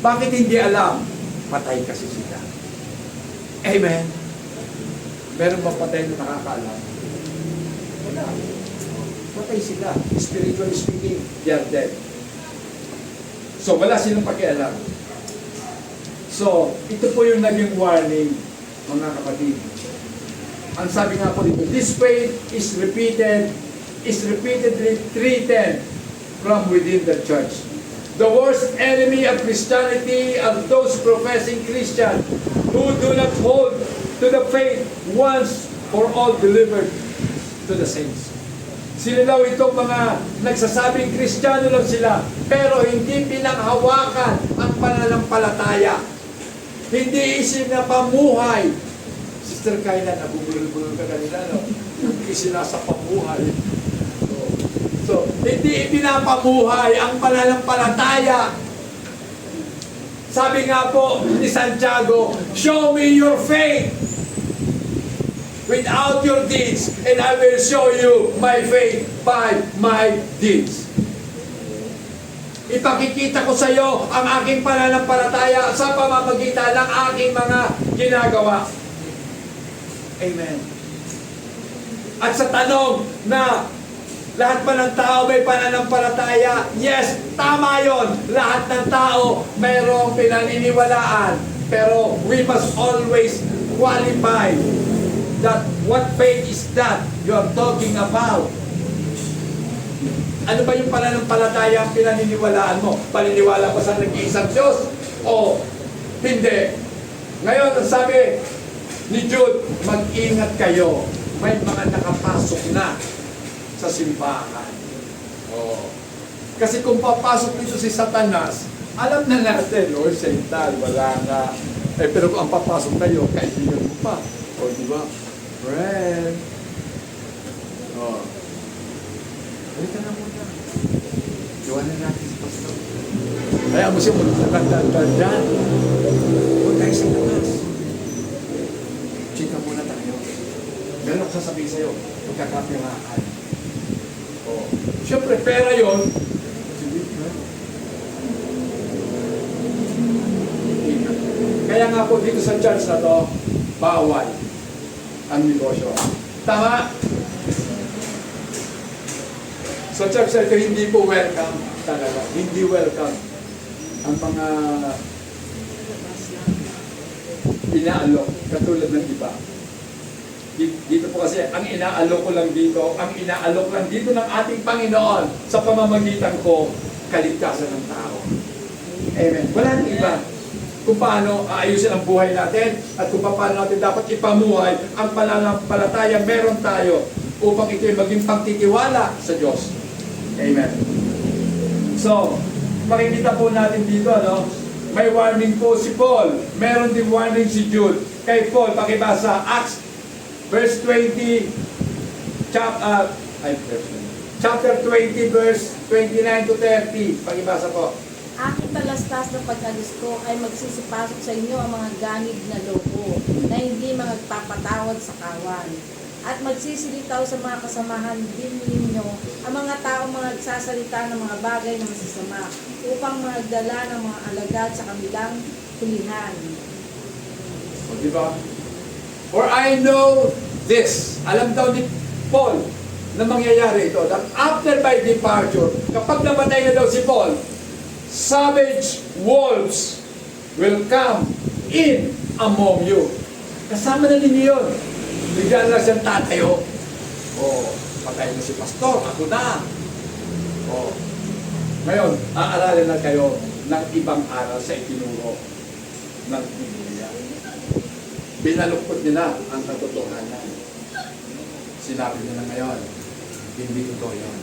Bakit hindi alam? Patay kasi sila. Amen. Meron bang patay na nakakaalam? Wala. Patay sila. Spiritually speaking, they are dead. So, wala silang pakialam. So, ito po yung naging warning, mga kapatid. Ang sabi nga po dito, this faith is repeatedly treated from within the church. The worst enemy of Christianity are those professing Christians who do not hold to the faith once for all delivered to the saints. Sila daw itong mga nagsasabing Kristiyano lang sila, pero hindi pinanghawakan ang pananampalataya. Hindi isinapamuhay. Sister Kayla, nabubulol-bulol ka kanila, no? Isinasa pamuhay. So, hindi ipinapamuhay ang pananampalataya. Sabi nga po ni Santiago, show me your faith without your deeds, and I will show you my faith by my deeds. Ipakikita ko sa iyo ang aking pananampalataya sa pamamagitan ng aking mga ginagawa. Amen. At sa tanong na lahat ba ng tao may pananampalataya? Yes, tama yon. Lahat ng tao mayroong pinaniniwalaan. Pero we must always qualify that what faith is that you are talking about. Ano ba yung pananampalataya ang pinaniniwalaan mo? Paniniwala ko sa nag-iisang Diyos? O hindi? Ngayon, ang sabi ni Jude, mag-ingat kayo. May mga nakapasok na sa simbahan. Oo. Kasi kung papasok dito si Satanas, alam na natin, oh, Satan, wala nga. Eh, pero kung ang papasok tayo, kaibigan mo pa. O, di ba? Friend. Oh. Halika na muna. Iwanan natin si Pastor. Kaya mo siya magtatandaan dyan. Huwag tayo sa labas. Chika muna tayo. Meron ako sasabihin sa'yo, magkakapiraan. Oh. Siyempre, pera yun. Kaya nga po dito sa church na to, bawal ang negosyo. Tama? Sa church na ito, hindi po welcome talaga. Hindi welcome ang mga inaalok, katulad ng iba. Dito po kasi, ang inaalok ko lang dito, ang inaalok lang dito ng ating Panginoon sa pamamagitan ko, kaligtasan ng tao. Amen. Wala nang iba. Kung paano aayusin ang buhay natin at kung paano natin dapat ipamuhay ang pananampalataya meron tayo upang ito'y maging pagtitiwala sa Diyos. Amen. So, makikita po natin dito, ano, may warning po si Paul. Meron din warning si Jude. Kay Paul, pakibasa, Acts, verse 20, chapter 20, verse 29 to 30. Pakibasa po. Aking talastas na pag-alis ko ay magsisipasok sa inyo ang mga ganid na loko na hindi magpapatawad sa kawan. At magsisilitaw sa mga kasamahan din ninyo ang mga taong mga nagsasalita ng mga bagay na masasama upang magdala ng mga alagad sa kanilang hulihan. O, diba? For I know this. Alam daw ni Paul na mangyayari ito. That after my departure, kapag namatay na daw si Paul, savage wolves will come in among you. Kasama na ninyo yun. Bigyan lang siyang tatayo. O, patay na si Pastor, ako na. O, ngayon, aaralin na kayo ng ibang aral sa itinuro ng Biblia. Binaluktot nila ang katotohanan. Sinabi nila ngayon, hindi ito yun.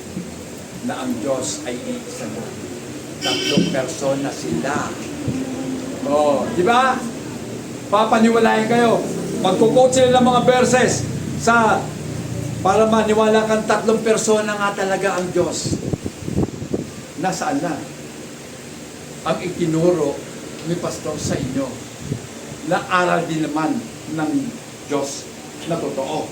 Na ang Diyos ay iisa na. Tatlong persona sila. Oh, di ba? Papaniwalain kayo. Magkukot sila ng mga verses para maniwala kang tatlong persona nga talaga ang Diyos. Nasaan na? Ang itinuro ni Pastor sa inyo na aral din naman ng Diyos na totoo.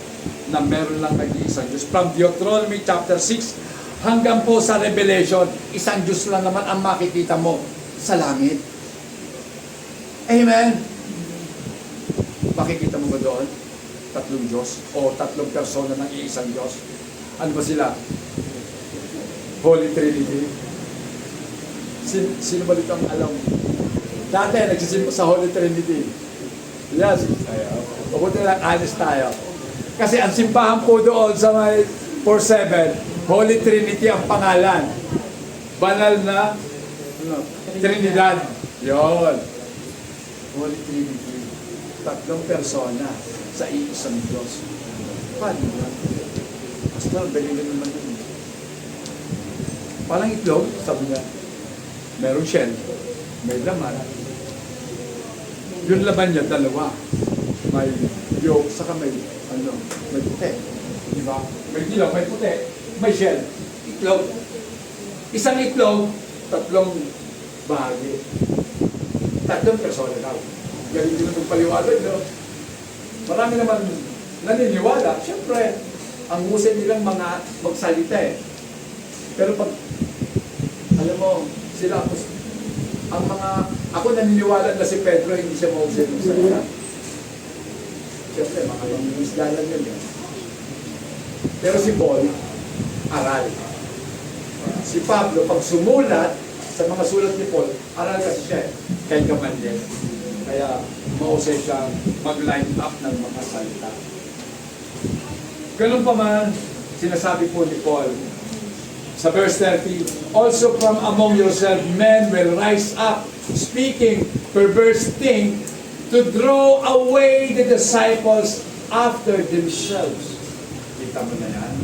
Na meron lang nag-iisang Diyos. From Deuteronomy chapter 6 hanggang po sa Revelation, isang Diyos lang naman ang makikita mo sa langit. Amen? Makikita mo ba doon? Tatlong Diyos o tatlong persona ng iisang Diyos? Ano ba sila? Holy Trinity. Sino ba dito ang alam? Dati, nagsisimpo sa Holy Trinity. Yes. Mabuti lang, honest tayo. Kasi ang simbahan po doon sa may 4-7, Holy Trinity ang pangalan. Banal na Trinidad. Yun. Holy Trinity. Tatlong persona sa iisang Diyos. Paano ba? Pastor, dalilin naman yun. Parang itlog, sabi niya. Merong shell. May laman. Yung laman niya, dalawa. May yolk, saka may puti. Diba? May dilaw, may puti. May shell. Itlog. Isang itlog, tatlong bahagi. Tatlong persona daw. Galing din itong paliwanag, no? Marami naman naniniwala. Siyempre, ang husay nilang mga magsalita eh. Pero pag, alam mo, sila, ang mga, ako naniniwala na si Pedro, hindi siya mahusay ng salita. Siyempre, mga mangingisdalan yun eh. Pero si Paul, aral. Si Pablo, pag sumulat sa mga sulat ni Paul, aral kasi siya kay Gamaliel. Kaya mausay siyang mag-line up ng mga salita. Ganun pa man, sinasabi po ni Paul sa verse 30, also from among yourself men will rise up speaking perverse things to draw away the disciples after themselves. Kita mo na yan?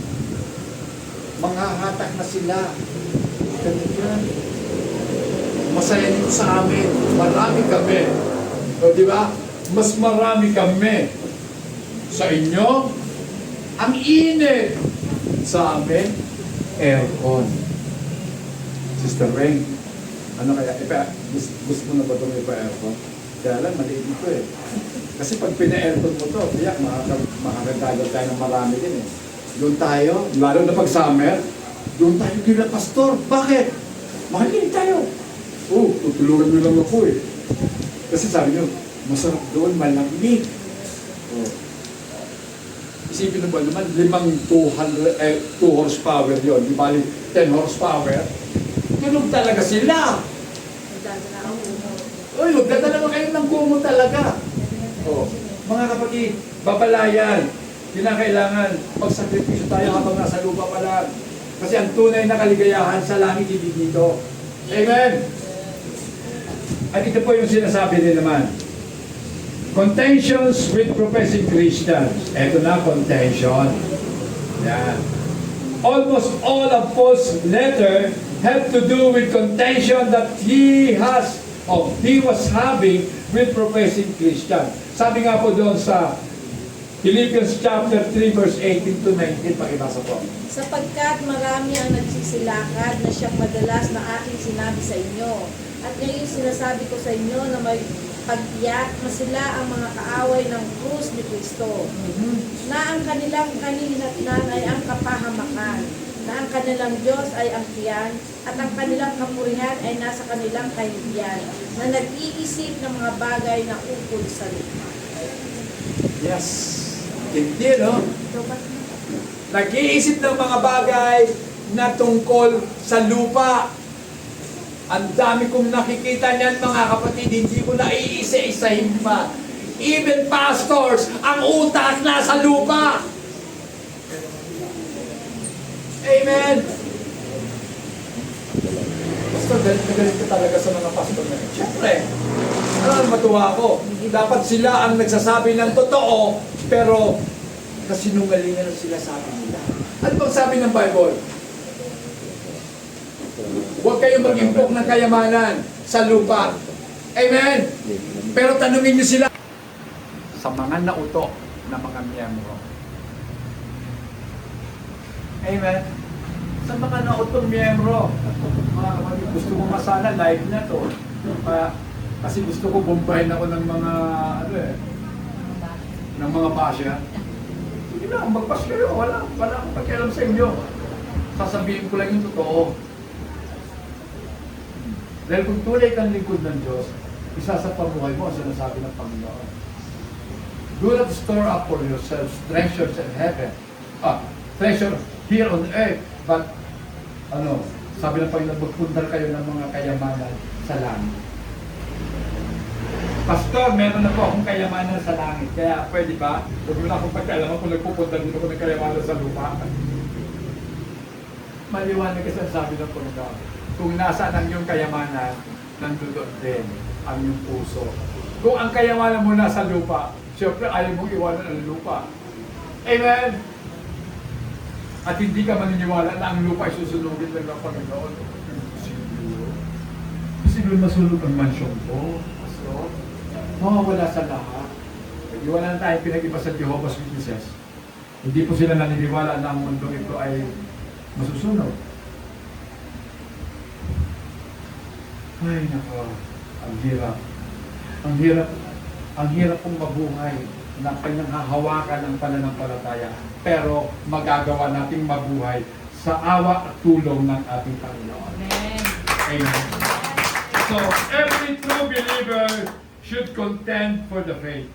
Manghahatak na sila. Ganun yan. Masaya nito sa amin. Marami kami. O, di ba? Mas marami kami. Sa inyo, ang init. Sa amin, aircon. Sister Rain, ano kaya? Gusto mo na ba itong ipa-aircon? Kaya lang, maliit ito eh. Kasi pag pina-aircon mo to, tiyak, makakagagal tayo ng marami din eh. Doon tayo, lalo na pag summer, doon tayo kila pastor. Bakit? Mahalin tayo. Oh, tutulungan nyo lang ako eh. Kasi sabi nyo, masarap doon, malamig. Oh. Isipin mo ba naman, 2 horsepower yun. Di bali, 10 horsepower. Tulog talaga sila. Uy, magdadala naman kayo ng gumo talaga. Oh, mga kapatid, babalayan. Kinakailangan pagsakripisyo tayo habang nasa lupa pa lang. Kasi ang tunay na kaligayahan sa langit hindi dito. Amen? At ito po yung sinasabi din naman. Contentions with professing Christians. Ito na, contention. Yan. Almost all of Paul's letter have to do with contention that he was having with professing Christians. Sabi nga po doon sa Philippians chapter 3 verse 18 to 19, pakibasa po. Sapagkat marami ang nagsisilakad na siyang madalas na aking sinabi sa inyo. At ngayon sinasabi ko sa inyo na may pagtiyak na sila ang mga kaaway ng krus ni Kristo. Na ang kanilang kaninatnan ay ang kapahamakan. Na ang kanilang Diyos ay ang tiyan. At ang kanilang kapurihan ay nasa kanilang kahihiyan. Na nag-iisip ng mga bagay na ukol sa lupa. Yes. Hindi, no? Nag-iisip ng mga bagay na tungkol sa lupa. Ang dami kong nakikita niyan, mga kapatid, hindi ko na iisa-isahin pa. Even pastors, ang utak nasa lupa. Amen. Pastor, galit na galit ka talaga sa mga pastor na yun. Siyempre, matuwa ako. Dapat sila ang nagsasabi ng totoo, pero kasinungalingan sila sabi nila. Ano bang sabi ng Bible? Huwag kayong mag-impok ng kayamanan sa lupa. Amen? Pero tanungin niyo sila sa mga nauto na mga miyembro. Amen? Sa mga nautong miyembro, mga kapatid, gusto ko masana live na to. Kasi gusto ko bombahin ako ng mga, ng mga pasya. Sige na, magpas kayo. Wala akong pakialam sa inyo. Sasabihin ko lang yung totoo. Dahil kung tunay kang lingkod ng Diyos, isa sa pamuhay mo, sinasabi ng Panginoon. Do not store up for yourselves treasures in heaven. Treasure here on earth. But, sabi ng Panginoon, magpundar kayo ng mga kayamanan sa langit. Pastor, meron na po akong kayamanan sa langit. Kaya pwede ba? Huwag mo na akong pagkalaman kung nagpupunta dito ko ng kayamanan sa lupa. Maliwanag kasi ang sabi ng Panginoon. Kung nasaan ang iyong kayamanan, nandun din ang iyong puso. Kung ang kayamanan mo nasa lupa, siyempre ayaw mong iwanan ang lupa. Amen? At hindi ka maniniwala na ang lupa ay susunugin ng Panginoon. Siguro masunog ang mansyon ko. So, mawawala sa lahat. Hindi wala na tayong pinag-iba sa Jehovah's Witnesses. Hindi po sila naniniwala na ang mundo ito ay masusunog. Ay, nako. Ang hirap. Ang hirap pong mabuhay na kanyang hahawakan ng pananampalataya. Pero magagawa nating mabuhay sa awa at tulong ng ating Panginoon. Amen. Amen. So, every true believer should contend for the faith.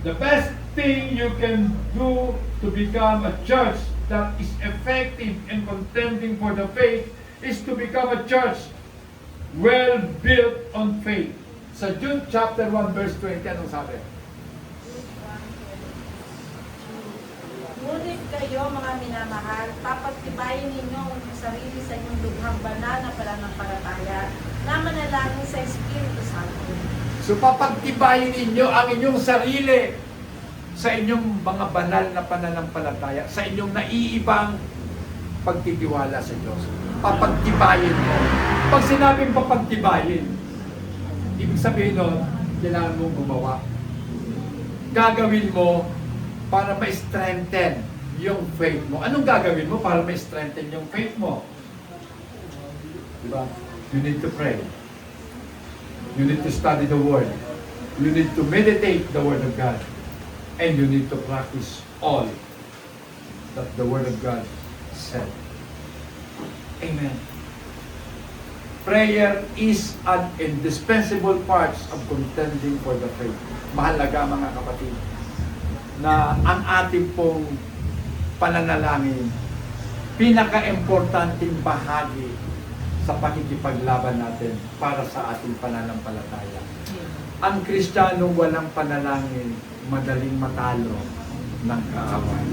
The best thing you can do to become a church that is effective in contending for the faith is to become a church well built on faith. Sa Jude chapter 1 verse 20, anong sabi? Ngunit kayo, mga minamahal, papagtibayin ninyo ang sarili sa inyong lughang banal na pananampalataya na manalangin sa Espiritu Santo. So papagtibayin ninyo ang inyong sarili sa inyong mga banal na pananampalataya, sa inyong naiibang pagtitiwala sa Diyos. Papagtibayin mo. Pag sinabing papagtibayin, ibig sabihin nun, kailangan mong gumawa. Gagawin mo para ma-strengthen yung faith mo. Anong gagawin mo para ma-strengthen yung faith mo? Diba? You need to pray. You need to study the Word. You need to meditate the Word of God. And you need to practice all that the Word of God said. Amen. Prayer is an indispensable part of contending for the faith. Mahalaga mga kapatid, na ang ating pong pananalangin, pinaka-importanting bahagi sa pakikipaglaban natin para sa ating pananampalataya. Ang Kristiyanong walang panalangin, madaling matalo ng kaaway.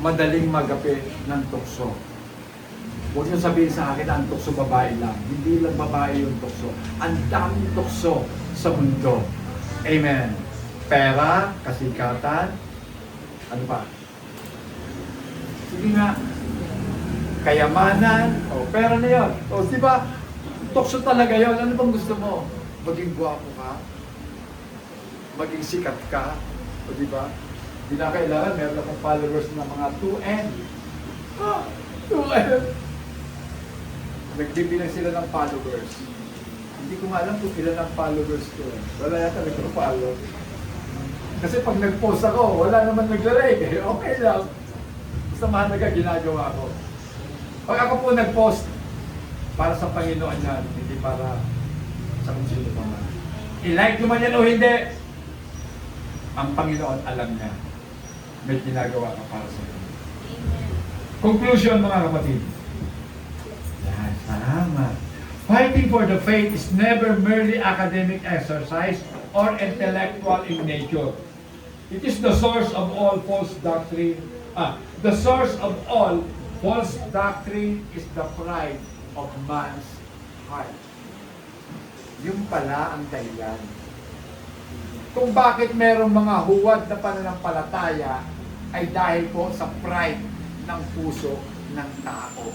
Madaling magapi ng tukso. Huwag niyo sabihin sa akin, ang tukso babae lang. Hindi lang babae yung tukso. Ang daming tukso sa mundo. Amen. Pera, kasikatan, ano pa? Sige nga. Kayamanan, pera na yun. Di ba? Tukso talaga yun. Ano bang gusto mo? Maging gwapo ka? Maging sikat ka? Di ba? Hindi na kailangan, meron akong followers na mga 2N. 2N! Nagbibilang sila ng followers. Hindi ko nga alam kung ilan ang followers ko. Wala yata nagpo-follow. Kasi pag nag-post ako, wala naman nagla-like. Okay lang. Basta mahalaga ginagawa ko. Pag ako po nag-post, para sa Panginoon yan, hindi para sa kung sino pa man. I-like nyo man yan o hindi, ang Panginoon alam niya. May ginagawa ka para sa Panginoon. Conclusion mga kapatid. Yan, salamat. Fighting for the faith is never merely academic exercise or intellectual in nature. It is the source of all false doctrine. The source of all false doctrine is the pride of man's heart. Yung pala ang dahilan. Kung bakit merong mga huwad na pananampalataya ay dahil po sa pride ng puso ng tao.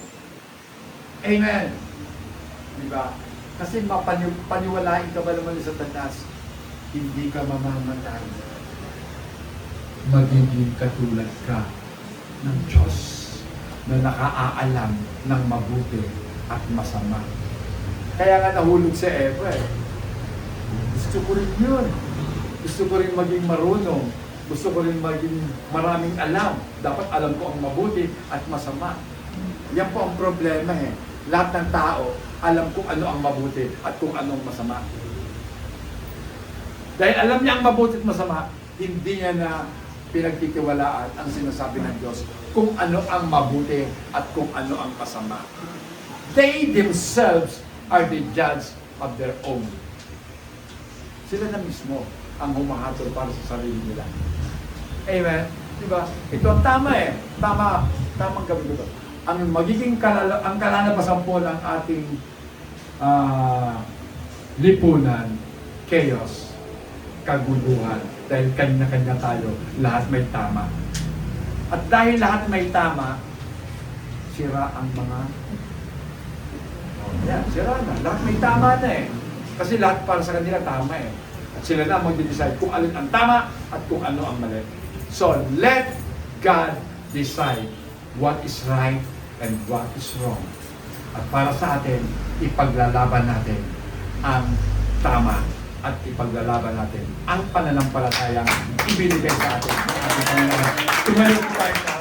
Amen. Diba? Kasi paniwalain ka ba naman sa Satanas, hindi ka mamamatay. Magiging katulad ka ng Diyos na nakaaalam ng mabuti at masama. Kaya nga nahulog si Eva eh. Gusto ko rin yun. Gusto ko rin maging marunong. Gusto ko rin maging maraming alam. Dapat alam ko ang mabuti at masama. Yan po ang problema eh. Lahat ng tao, alam kung ano ang mabuti at kung ano ang masama. Dahil alam niya ang mabuti at masama, hindi niya na pinagtitiwalaan ang sinasabi ng Diyos kung ano ang mabuti at kung ano ang masama. They themselves are the judge of their own. Sila na mismo ang humahatol para sa sarili nila. Amen? Diba? Ito ang tama eh. Tamang gawin ko. Ang magiging ang kalalabasan po ng ating lipunan, chaos, kaguluhan. Dahil kanya-kanya tayo, lahat may tama. At dahil lahat may tama, sira ang mga... sira na. Lahat may tama na eh. Kasi lahat para sa kanila tama eh. At sila na mag-decide kung alin ang tama at kung ano ang mali. So, let God decide what is right and what is wrong. At para sa atin, ipaglalaban natin ang tama at ipaglalaban natin ang pananampalatayang ibinigay sa atin. Tumayo tayo.